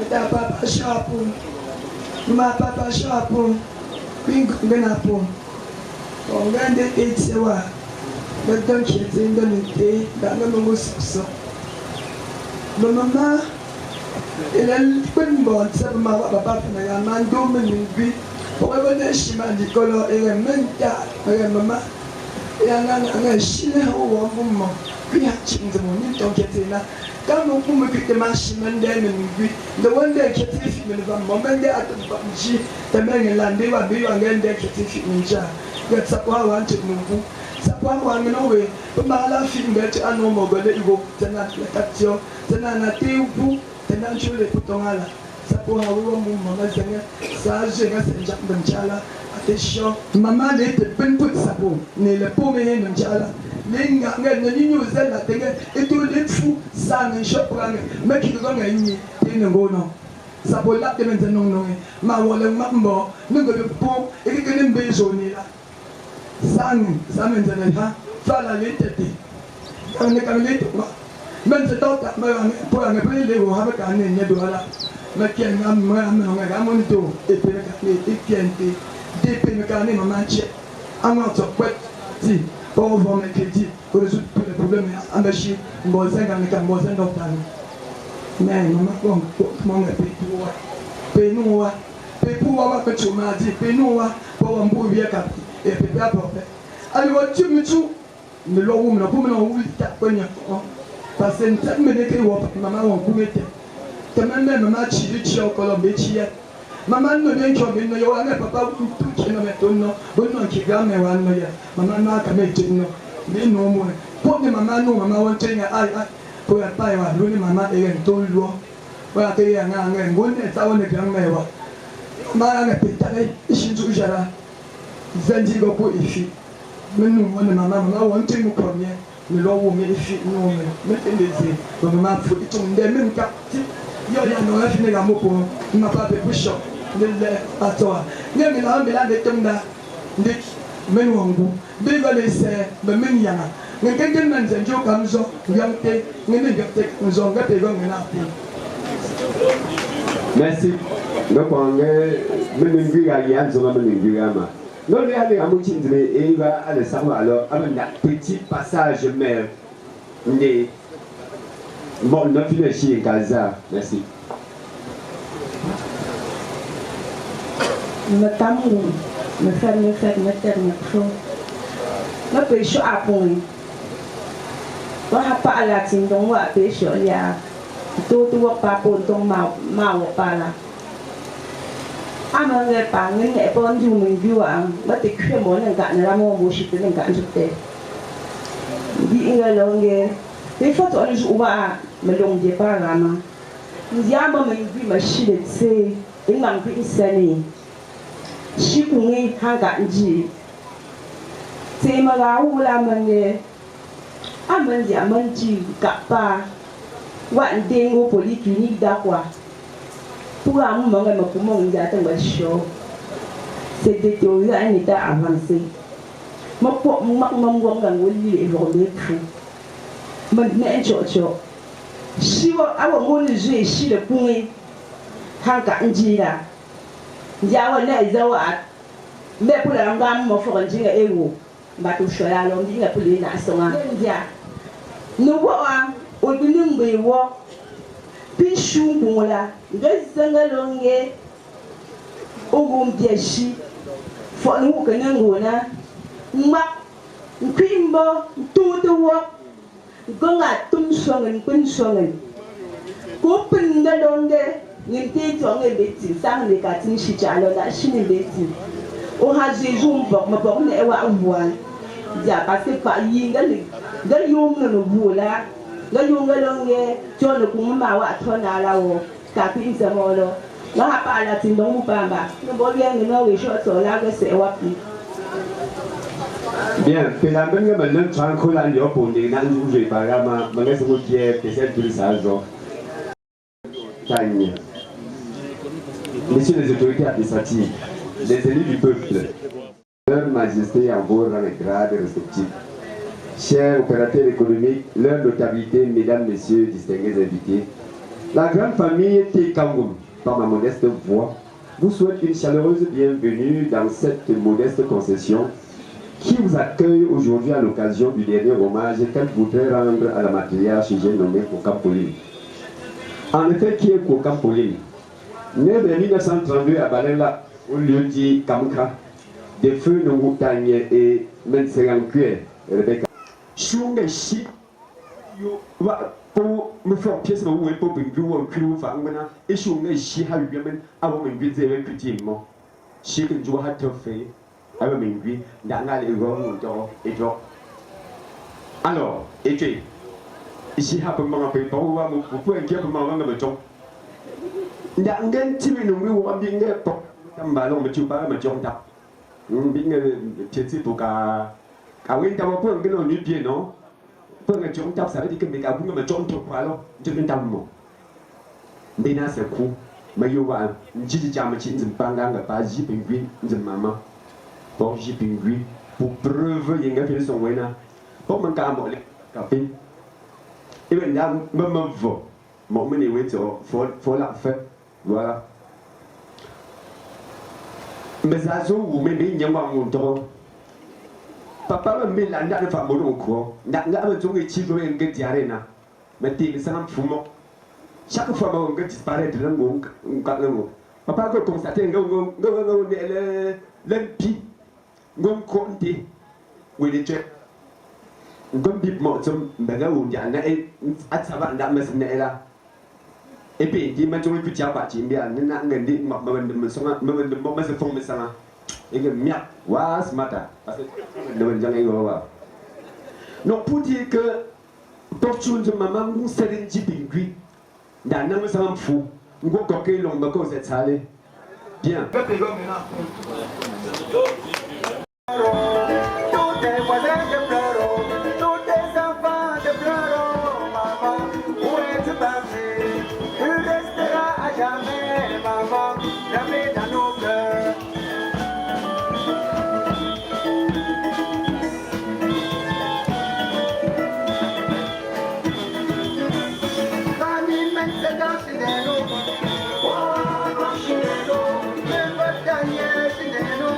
Papa Chapo. Ma papa Chapo. Pingo on gagne des sewa. Le temps qui est dans l'été, dans le nouveau succès. Le maman, elle a une bonne ça ma papa fait un mando meningui. Pour revenir chez ma dicolo et un mental, et maman. Et un chien au moment. Puis un chien de mon nid en là. Quand on peut me quitter ma chimène meningui, the one day qui est fait le moment de à ton banji, the man in landé va bien un day qui est fait ninja. Get sapwa want to move. Sapwa want no way. But my life in that I know more good you go. Tena tatio. Tena na teupu. Tena chule putongala. Sapwa hawa mama zenga. Sa jenga senja mchala. Attention. Mama ne te pen put sapo. Ne le pome mchala. Lenga ngene ninyo zela tenge. Eto le fou sa ne shopra. Make it go ngani. Tena ngono. Sapo la te menze non. Ma wole mambo. Ngo le pom. E ke ne mbezoni la. Sang, Samen Zeneha, Fala Litty. Quand les camélés, même ce temps, pour un peu de vous avec un nez de la Macan, Gamonto, et Pénécané, des Pénécané, Manche, un autre poète, si, pour vous mettre crédit, pour résoudre tous les problèmes, un bachir, un bon 5 ans, un bon 5 ans. Mais, maman, comment paye-nous, paye-nous, que tu m'as dit, paye-nous, pour un beau vieux cap. Et puis après, alors tu me tues, mais l'eau me l'a pour me l'envoyer ta poignée. Parce que ça me dit que maman en couette. Tu m'as même maman chili au Colombie. Maman ne vient qu'au bien, il y a un papa tout qui ne met ton nom, bon nom qui gagne un noya. Maman n'a qu'à mettre non, mais non moins. Pour les mamans, non, maman, on tient à pour la paille, l'une maman et un tol loin. Voilà, il y a un bon et ça on est bien meilleur. Maman a pétalé, je suis toujours là. Zendi go po ifi menu wona mama won tin mu premier me lo wo me ifi no me teleze do mama fo itu nde me nka ti yo ya no afi ne ga mopo ma pa be bishop de le atoa ne me na me la de temda nde menu wangu be go le se be men yana ne kengen man zenjo kamzo yamte ne ne gapte nzo ngate go ngena pi. Merci. Donc on est menu ngiga ya nzo menu ngiga ma. Non, il y a des amoutines, mais il va aller savoir alors, avec un petit passage mère. Bon, on a fini chez Gaza. Merci. Me tamu, me faire, me taire, me pro. Me pêche à point. On n'a pas à la tine, donc on va pêcher, il y a tout pas pour ton ma pas là. Among the panging upon you in view, but the cremon and got a more worship than got to there. Being alone here, they fought on his over Malone de Parama. The album may be my shilling say, in my green sunny. She could make Hagat G. Same around Lamande. Among the Amanji, Gapa. What day go police you need that one. Pour un moment, je me suis c'est des théories à un état avancé. Je me suis dit, si vous avez joué chez le point, Hanka-Njira, il y a un aise, mais pour la gamme, je me suis dit, je suis allé pour les nations. Nous voyons, au bout de Pichou Moula, Gazangalonge, Ogum Biashi, Fonukana, Mak, Quimbo, to the walk, Gonga Tumsong and Punsong. Open the longe, Ninte on a bit, some of the cutting Shichalo that she needed. O has a zoom book, my bone, ever one. Zapasipa Yingali, the young of Wula. The younger long John Kuma what Tonala, Capin Samolo, no Hapala in Domubamba, nobody and no we shot so loud as a wapi. Bien, penampen nga malem chan kholan yo pon de nan ju je para ma nga se qui peut-être plus ça zo. Tagne. Messieurs les autorités administratives, les élus du peuple, leur majesté en vos rangs et grades respectifs, chers opérateurs économiques, leur notabilité, mesdames, messieurs, distingués invités, la grande famille Tekangoum, par ma modeste voix, vous souhaite une chaleureuse bienvenue dans cette modeste concession qui vous accueille aujourd'hui à l'occasion du dernier hommage qu'elle voudrait rendre à la matriarche j'ai nommé Kokam Pauline. En effet, qui est Kokam Pauline? Né en 1932 à Balela, au lieu dit Kamka, des feux de montagne et Menserankué, Rebecca. Chunga Shi, pour me faire pièce, vous pouvez pas vous en cuire, et Chunga Shi a eu bien avant une vie de petit-mot. Shi que je vais te faire. Alors, et que ici, vous pouvez dire que vous avez dit que vous avez dit que vous avez dit que vous avez dit que vous avez dit que vous avez dit que vous avez dit que vous avez dit que vous avez dit que vous avez dit que vous avez dit que vous pour j'y pingui pour preuve il y a fait son wena pour mon cas le café et ben là me vaut mon mené ouais faut la faire voilà mais ça zo ou mais bien y mon temps papa me la nda fa mo do ko nda me zo ngi ci do en ga diare na mais ti ça fumo chaque fois mon ga disparaître là mon ka papa ko constater ngo le pi ngom konti wele che ngom bip mo zum mbega u ya na e atsaba nda mesne ela e pe ti ma jori pitia ba ti mbia na ngandi ma me songa me mo me se fong me sana e ge mia wa smata parce que de ben jangai go wa non pour dire que fortune de maman nous c'est un jipingui nda na me sama fu ngo ko ke long ba ko se tsale bien. Tous tes voisins de pleurons, tous tes enfants de pleurons, maman, où es-tu parti? Tu resteras à jamais, maman, jamais dans nos cœurs. Famille, même c'est dans Chinelo, oh, dans Chinelo, même votre dernier Chinelo.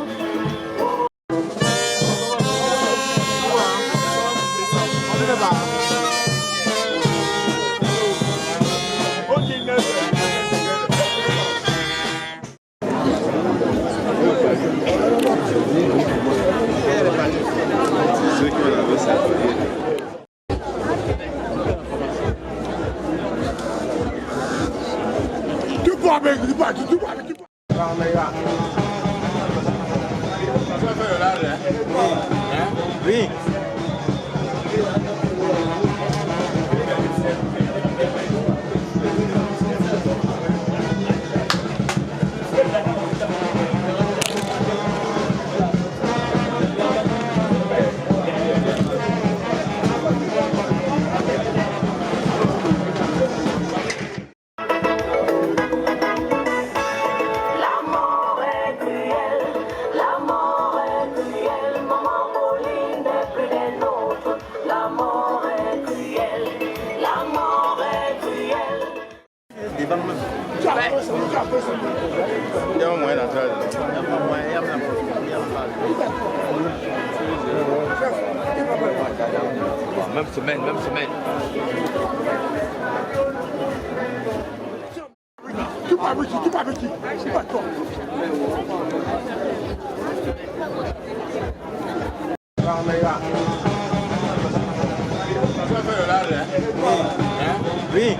Oui. Même semaine, même semaine. Tout pas petit, pas toi. Oui.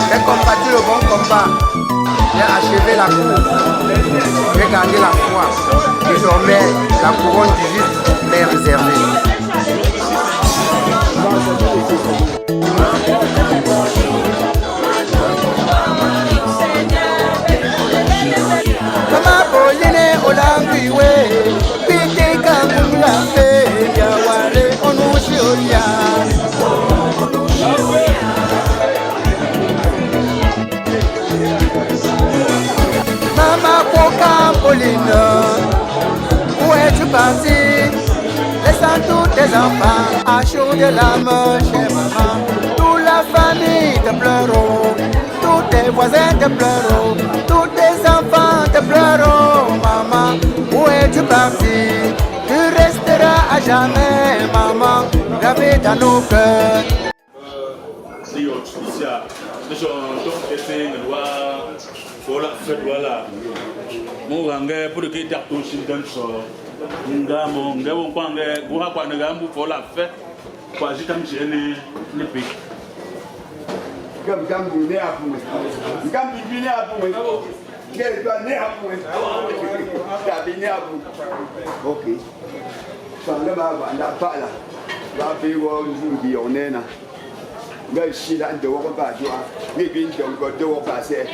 J'ai combattu le bon combat. J'ai achevé la course. J'ai gardé la foi. Désormais, la couronne du juste m'est réservée. Mama Pauline Olambiwe, Pite Kamulafe, Yawale Onushioya. Mama Poka Pauline, où es-tu parti? Laissant tous tes enfants à chaud de l'âme chez maman. Toute la famille te pleurent, tous tes voisins te pleurent, tous tes enfants te pleurent. Maman, où es-tu parti? Tu resteras à jamais, maman, gravé dans nos cœurs. Mon rangé pour que tu aies tout le temps. Nga mo nga wo kwange guha kwa nga mbu fola fe kwa jita mjene ne pe gam ne apu gam bi ne apu ngel ba ne apu ta bi ne apu okay sanga ba nda pala ba bi wo ngi onena ngai shila ndo wo ba jua ni bin ndo do wo ba se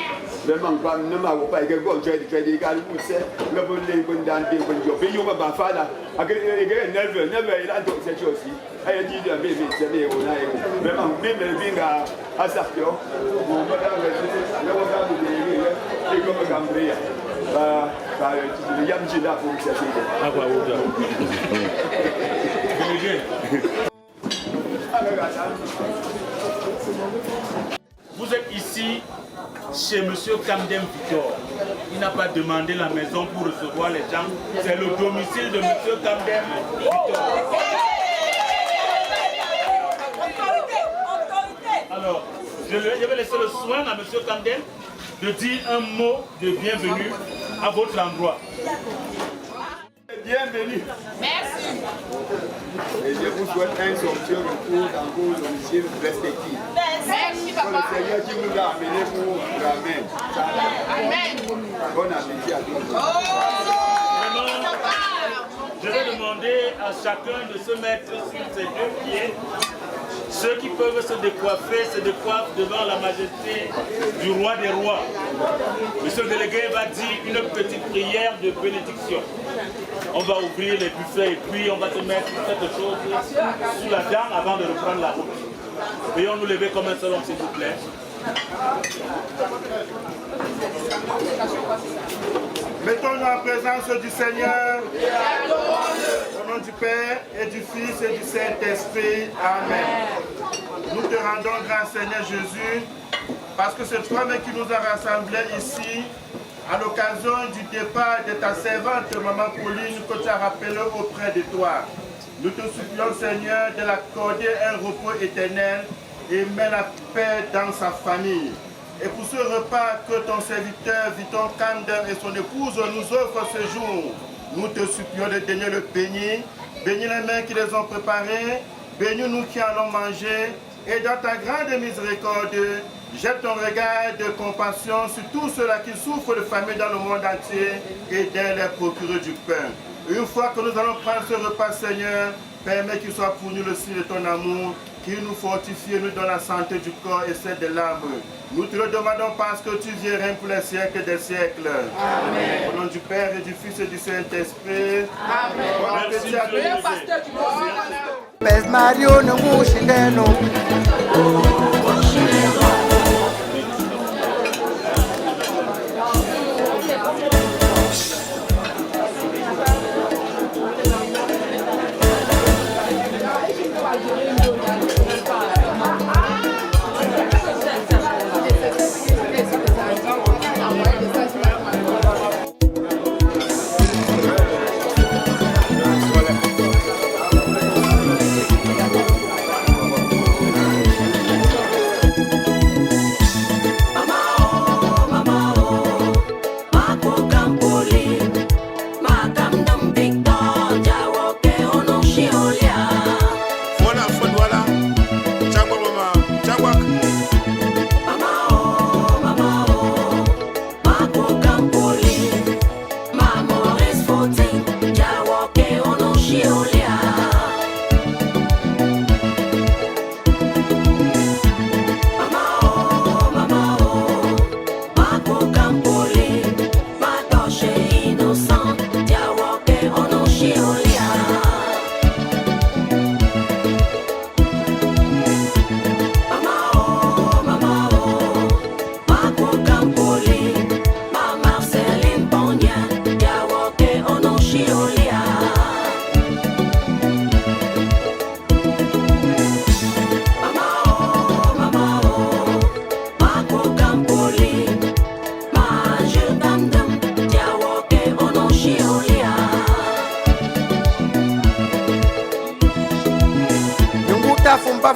memang kwam ne ma wo ba ke go trade ga lu se nga bo le bon dan bi bon jo bi yo ba fala age never ila ndo se chosi ay di de be se be o na e memang bi me bi nga asakyo mo ba da ne wo ga bu ni e ko ba gambria ba ti yam ji da pour se se akwa wo da Vous êtes ici chez Monsieur Kamdem Victor. Il n'a pas demandé la maison pour recevoir les gens. C'est le domicile de Monsieur Kamdem Victor. Alors, je vais laisser le soin à Monsieur Kamdem de dire un mot de bienvenue à votre endroit. Bienvenue. Merci. Et je vous souhaite un somptueux retour dans vos domiciles respectifs. Merci, papa. Le Seigneur qui vous a amené vous ramène. Amen. Bon appétit à tous. Je vais demander à chacun de se mettre sur ses deux pieds. Ceux qui peuvent se décoiffent devant la majesté du roi des rois. Monsieur le délégué va dire une petite prière de bénédiction. On va ouvrir les buffets et puis on va se mettre cette chose sous la dame avant de reprendre la route. Veuillons nous lever comme un seul homme, s'il vous plaît. Mettons-nous en présence du Seigneur. Au nom du Père et du Fils et du Saint-Esprit. Amen. Nous te rendons grâce, Seigneur Jésus, parce que c'est toi-même qui nous a rassemblés ici à l'occasion du départ de ta servante, Maman Pauline, que tu as rappelé auprès de toi. Nous te supplions, Seigneur, de l'accorder un repos éternel et mets la paix dans sa famille. et pour ce repas que ton serviteur Viton Kandem et son épouse nous offrent ce jour. Nous te supplions de daigner le bénir, bénis les mains qui les ont préparées, bénis nous qui allons manger, et dans ta grande miséricorde, jette ton regard de compassion sur tous ceux-là qui souffrent de famine dans le monde entier et d'aide-les procurer du pain. Une fois que nous allons prendre ce repas, Seigneur, permets qu'il soit pour nous le signe de ton amour, qu'il nous fortifie et nous donne la santé du corps et celle de l'âme. Nous te le demandons parce que tu viens règner pour les siècles des siècles. Amen. Au nom du Père et du Fils et du Saint-Esprit. Amen. Bon appétit à tous. Pes Mario no mushindeno.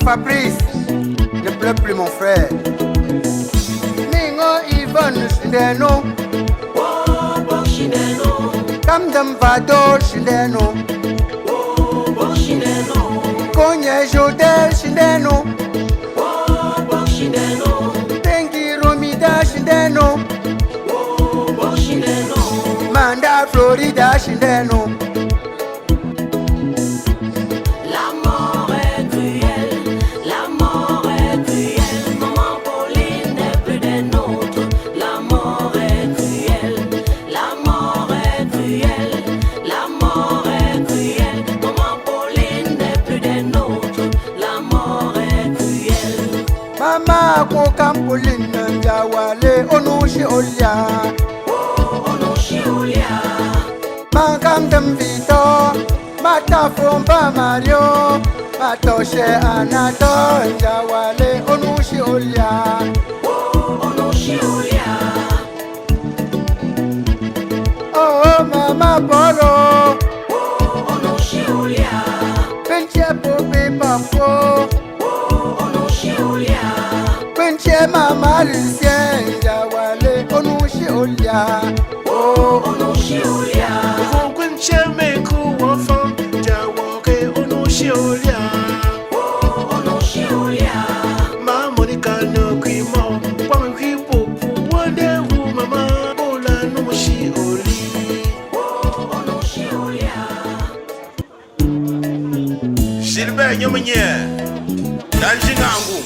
Fabrice, ne pleure plus mon frère. Ningo Yvonne Shindeno, Kamdam Vado Shindeno, Konye Jodel Shindeno, Tengi Romida Shindeno, Manda Florida Shindeno. Ko Campoline Njawale Onushi Olia Onushi Olia Mankam Vito Mata Fromba Mario Matoshe Anato Njawale Onushi Olia Onushi Olia Oh Mama Polo Onushi Olia Penche Pope Papo Onushi Olia Mama Lucien Jawale Onushi Olia Oh Onushi Olia Kunche meku wafo Jawoke Onushi Olia Oh Onushi Olia Ma Monica no kwimo Kwa mkipo Wade hu mama Ola Nushi Oli Oh Onushi Olia Gilbert Nyomenye Danjingangu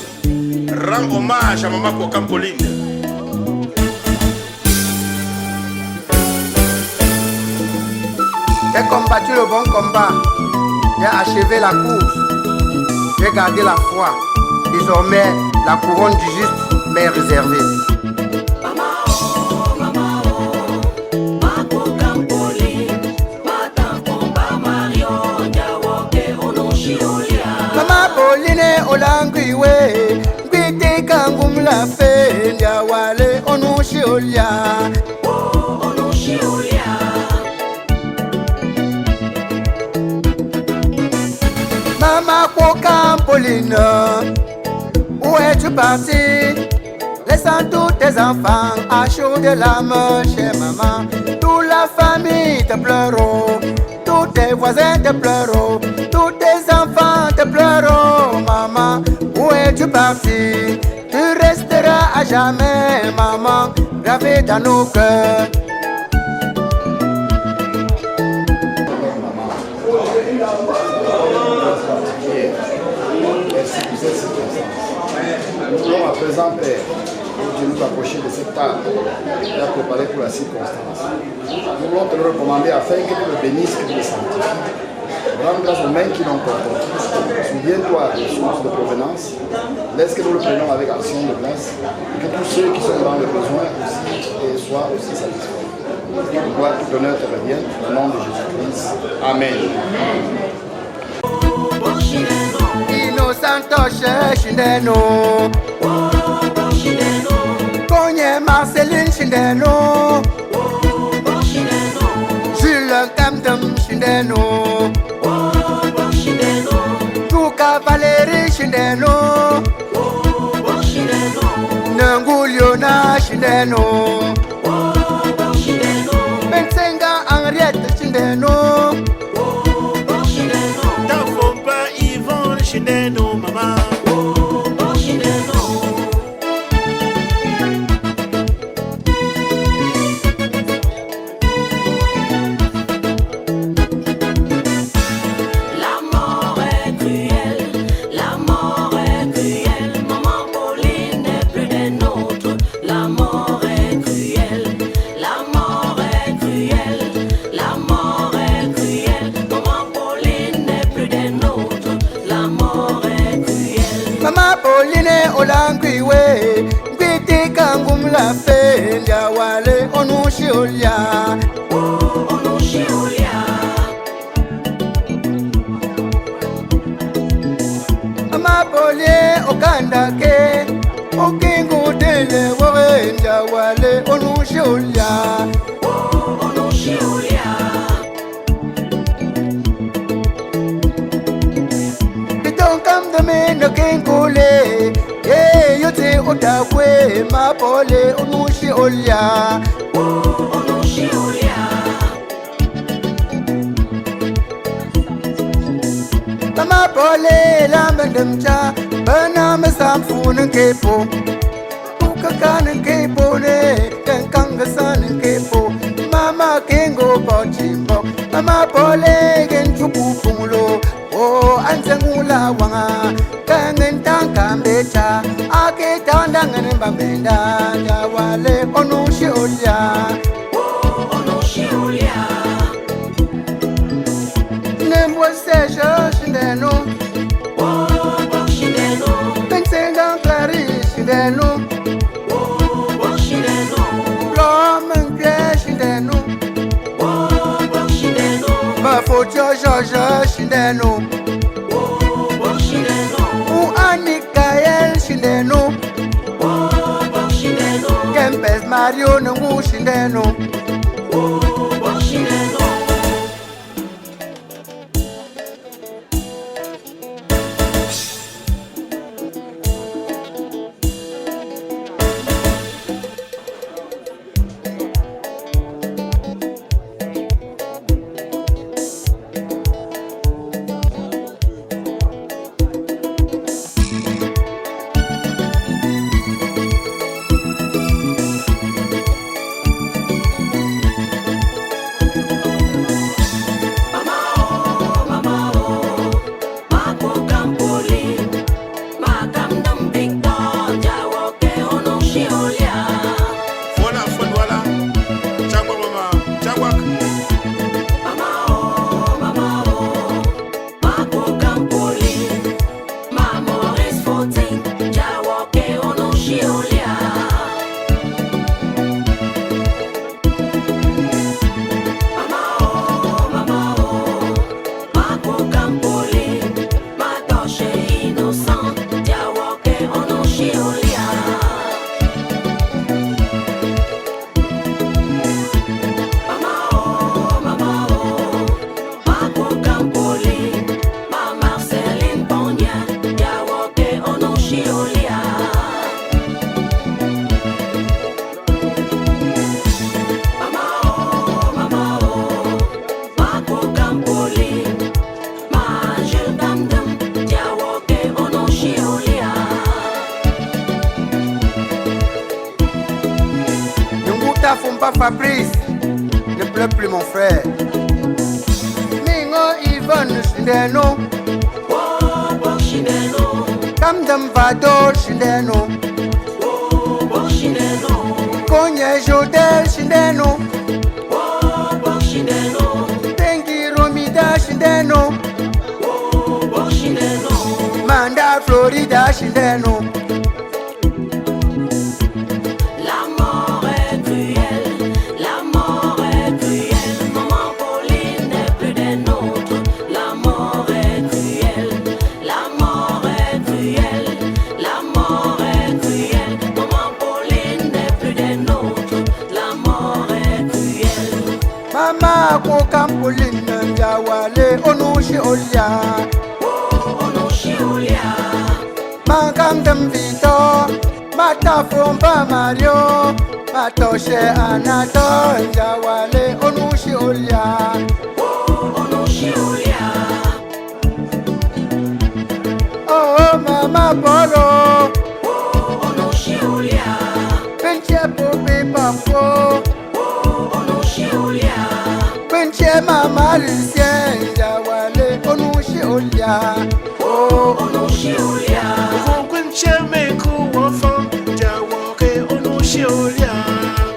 rend hommage à Maman Kokam Pauline. J'ai combattu le bon combat. J'ai achevé la course. J'ai gardé la foi. Désormais, la couronne du juste m'est réservée. Maman Pauline Olangwiwe. Kangum la fe Njawale Onushi Olia Onushi Olia Mama Ko Campoline, où es-tu parti? Laissant tout tes enfants à chaud de larmes chez maman. Toute la famille te pleure, tous tes voisins te pleurent, tous tes enfants te pleurent. Maman, où es-tu parti? Tu resteras à jamais, maman, gravé dans nos cœurs. Merci pour cette circonstance. Nous voulons à présent, Père, de nous approcher de cette table et à préparer pour la circonstance. Nous voulons te le recommander afin que tu le bénisses, que tu le sanctifies. Rends grâce aux mains qui l'ont porté. Souviens-toi des sources de provenance. Laisse que nous le prenions avec action de grâce et que tous ceux qui sont dans le besoin aussi soient aussi satisfaits. Gloire, tout honneur te revient au nom de Jésus-Christ. Amen. Innocente Shindeno, Konye Marceline Shindeno, Jules Camdem Shindeno, Tuka Valérie Shindeno, Nanguliona Shindeno, Bensenga Henriette Shindeno. Shindeno, mama. Olangwiwe, Gwitika ngumla fe, Ndiawale onushiulia. Amapole okandake, Okingu dele wore, Ndiawale onushiulia. Don't come to me, no kinkule. Yeah, you take Otakwe, Mapole, Onushi Olia. Onushi Olia. Mapole, Lambendemcha, Bernam Samfun and Capo. Ukakan and Capo, Kankangasan and Capo. Mama Kingo Pochimbo, Mapole, and Chupulo. Oh, Ansangula Wanga, Kangan Tankambecha, Ake Tandangan Bambenda, Yawale, Onushi Olia, Onushi Olia. Name was Session Shindeno, Pensenga Clarice Shindeno, Blom and Crash Shindeno, Bafo George Shindeno. Anikael Shindeno, Kempes Mario Nangu Shindeno. Papa Fabrice, ne pleure plus mon frère. Mingo Yvonne Shindeno, Kamdam Vado Shindeno, Konye Jodel Shindeno, Tengi Romida Shindeno, Manda Florida Shindeno. Mama ko Campoline Njawale Onushi Olia Mankam Vito Mata Fomba Mario Matoshe Anato Njawale Onushi Olia Oh Mama Polo Pinche Pope Papo Pinche Mama Lucien Jawale Onushi Olia Oh Onushi Olia Kunche meku wafan Jawake Onushi Olia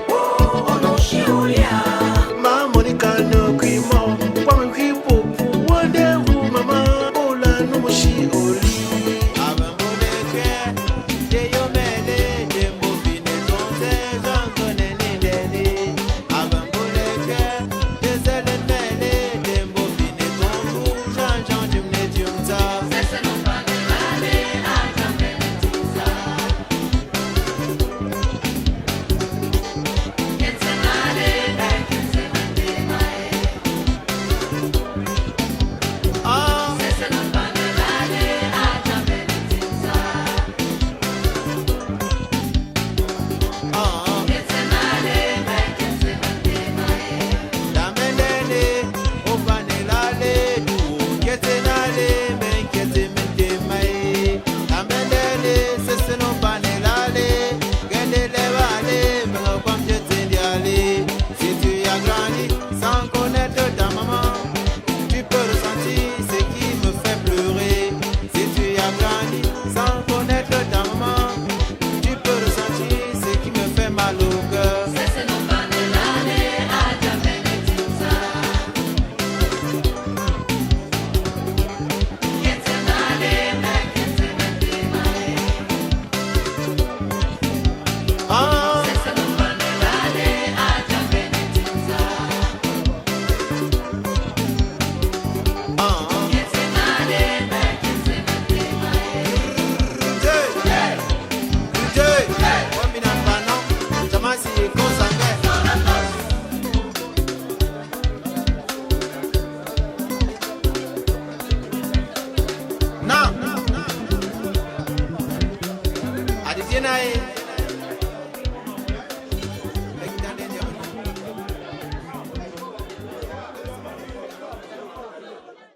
Onushi Olia Ma Monica no krimo Kwa mkripo Wande hu mama Ola Nushi Oli Aditiena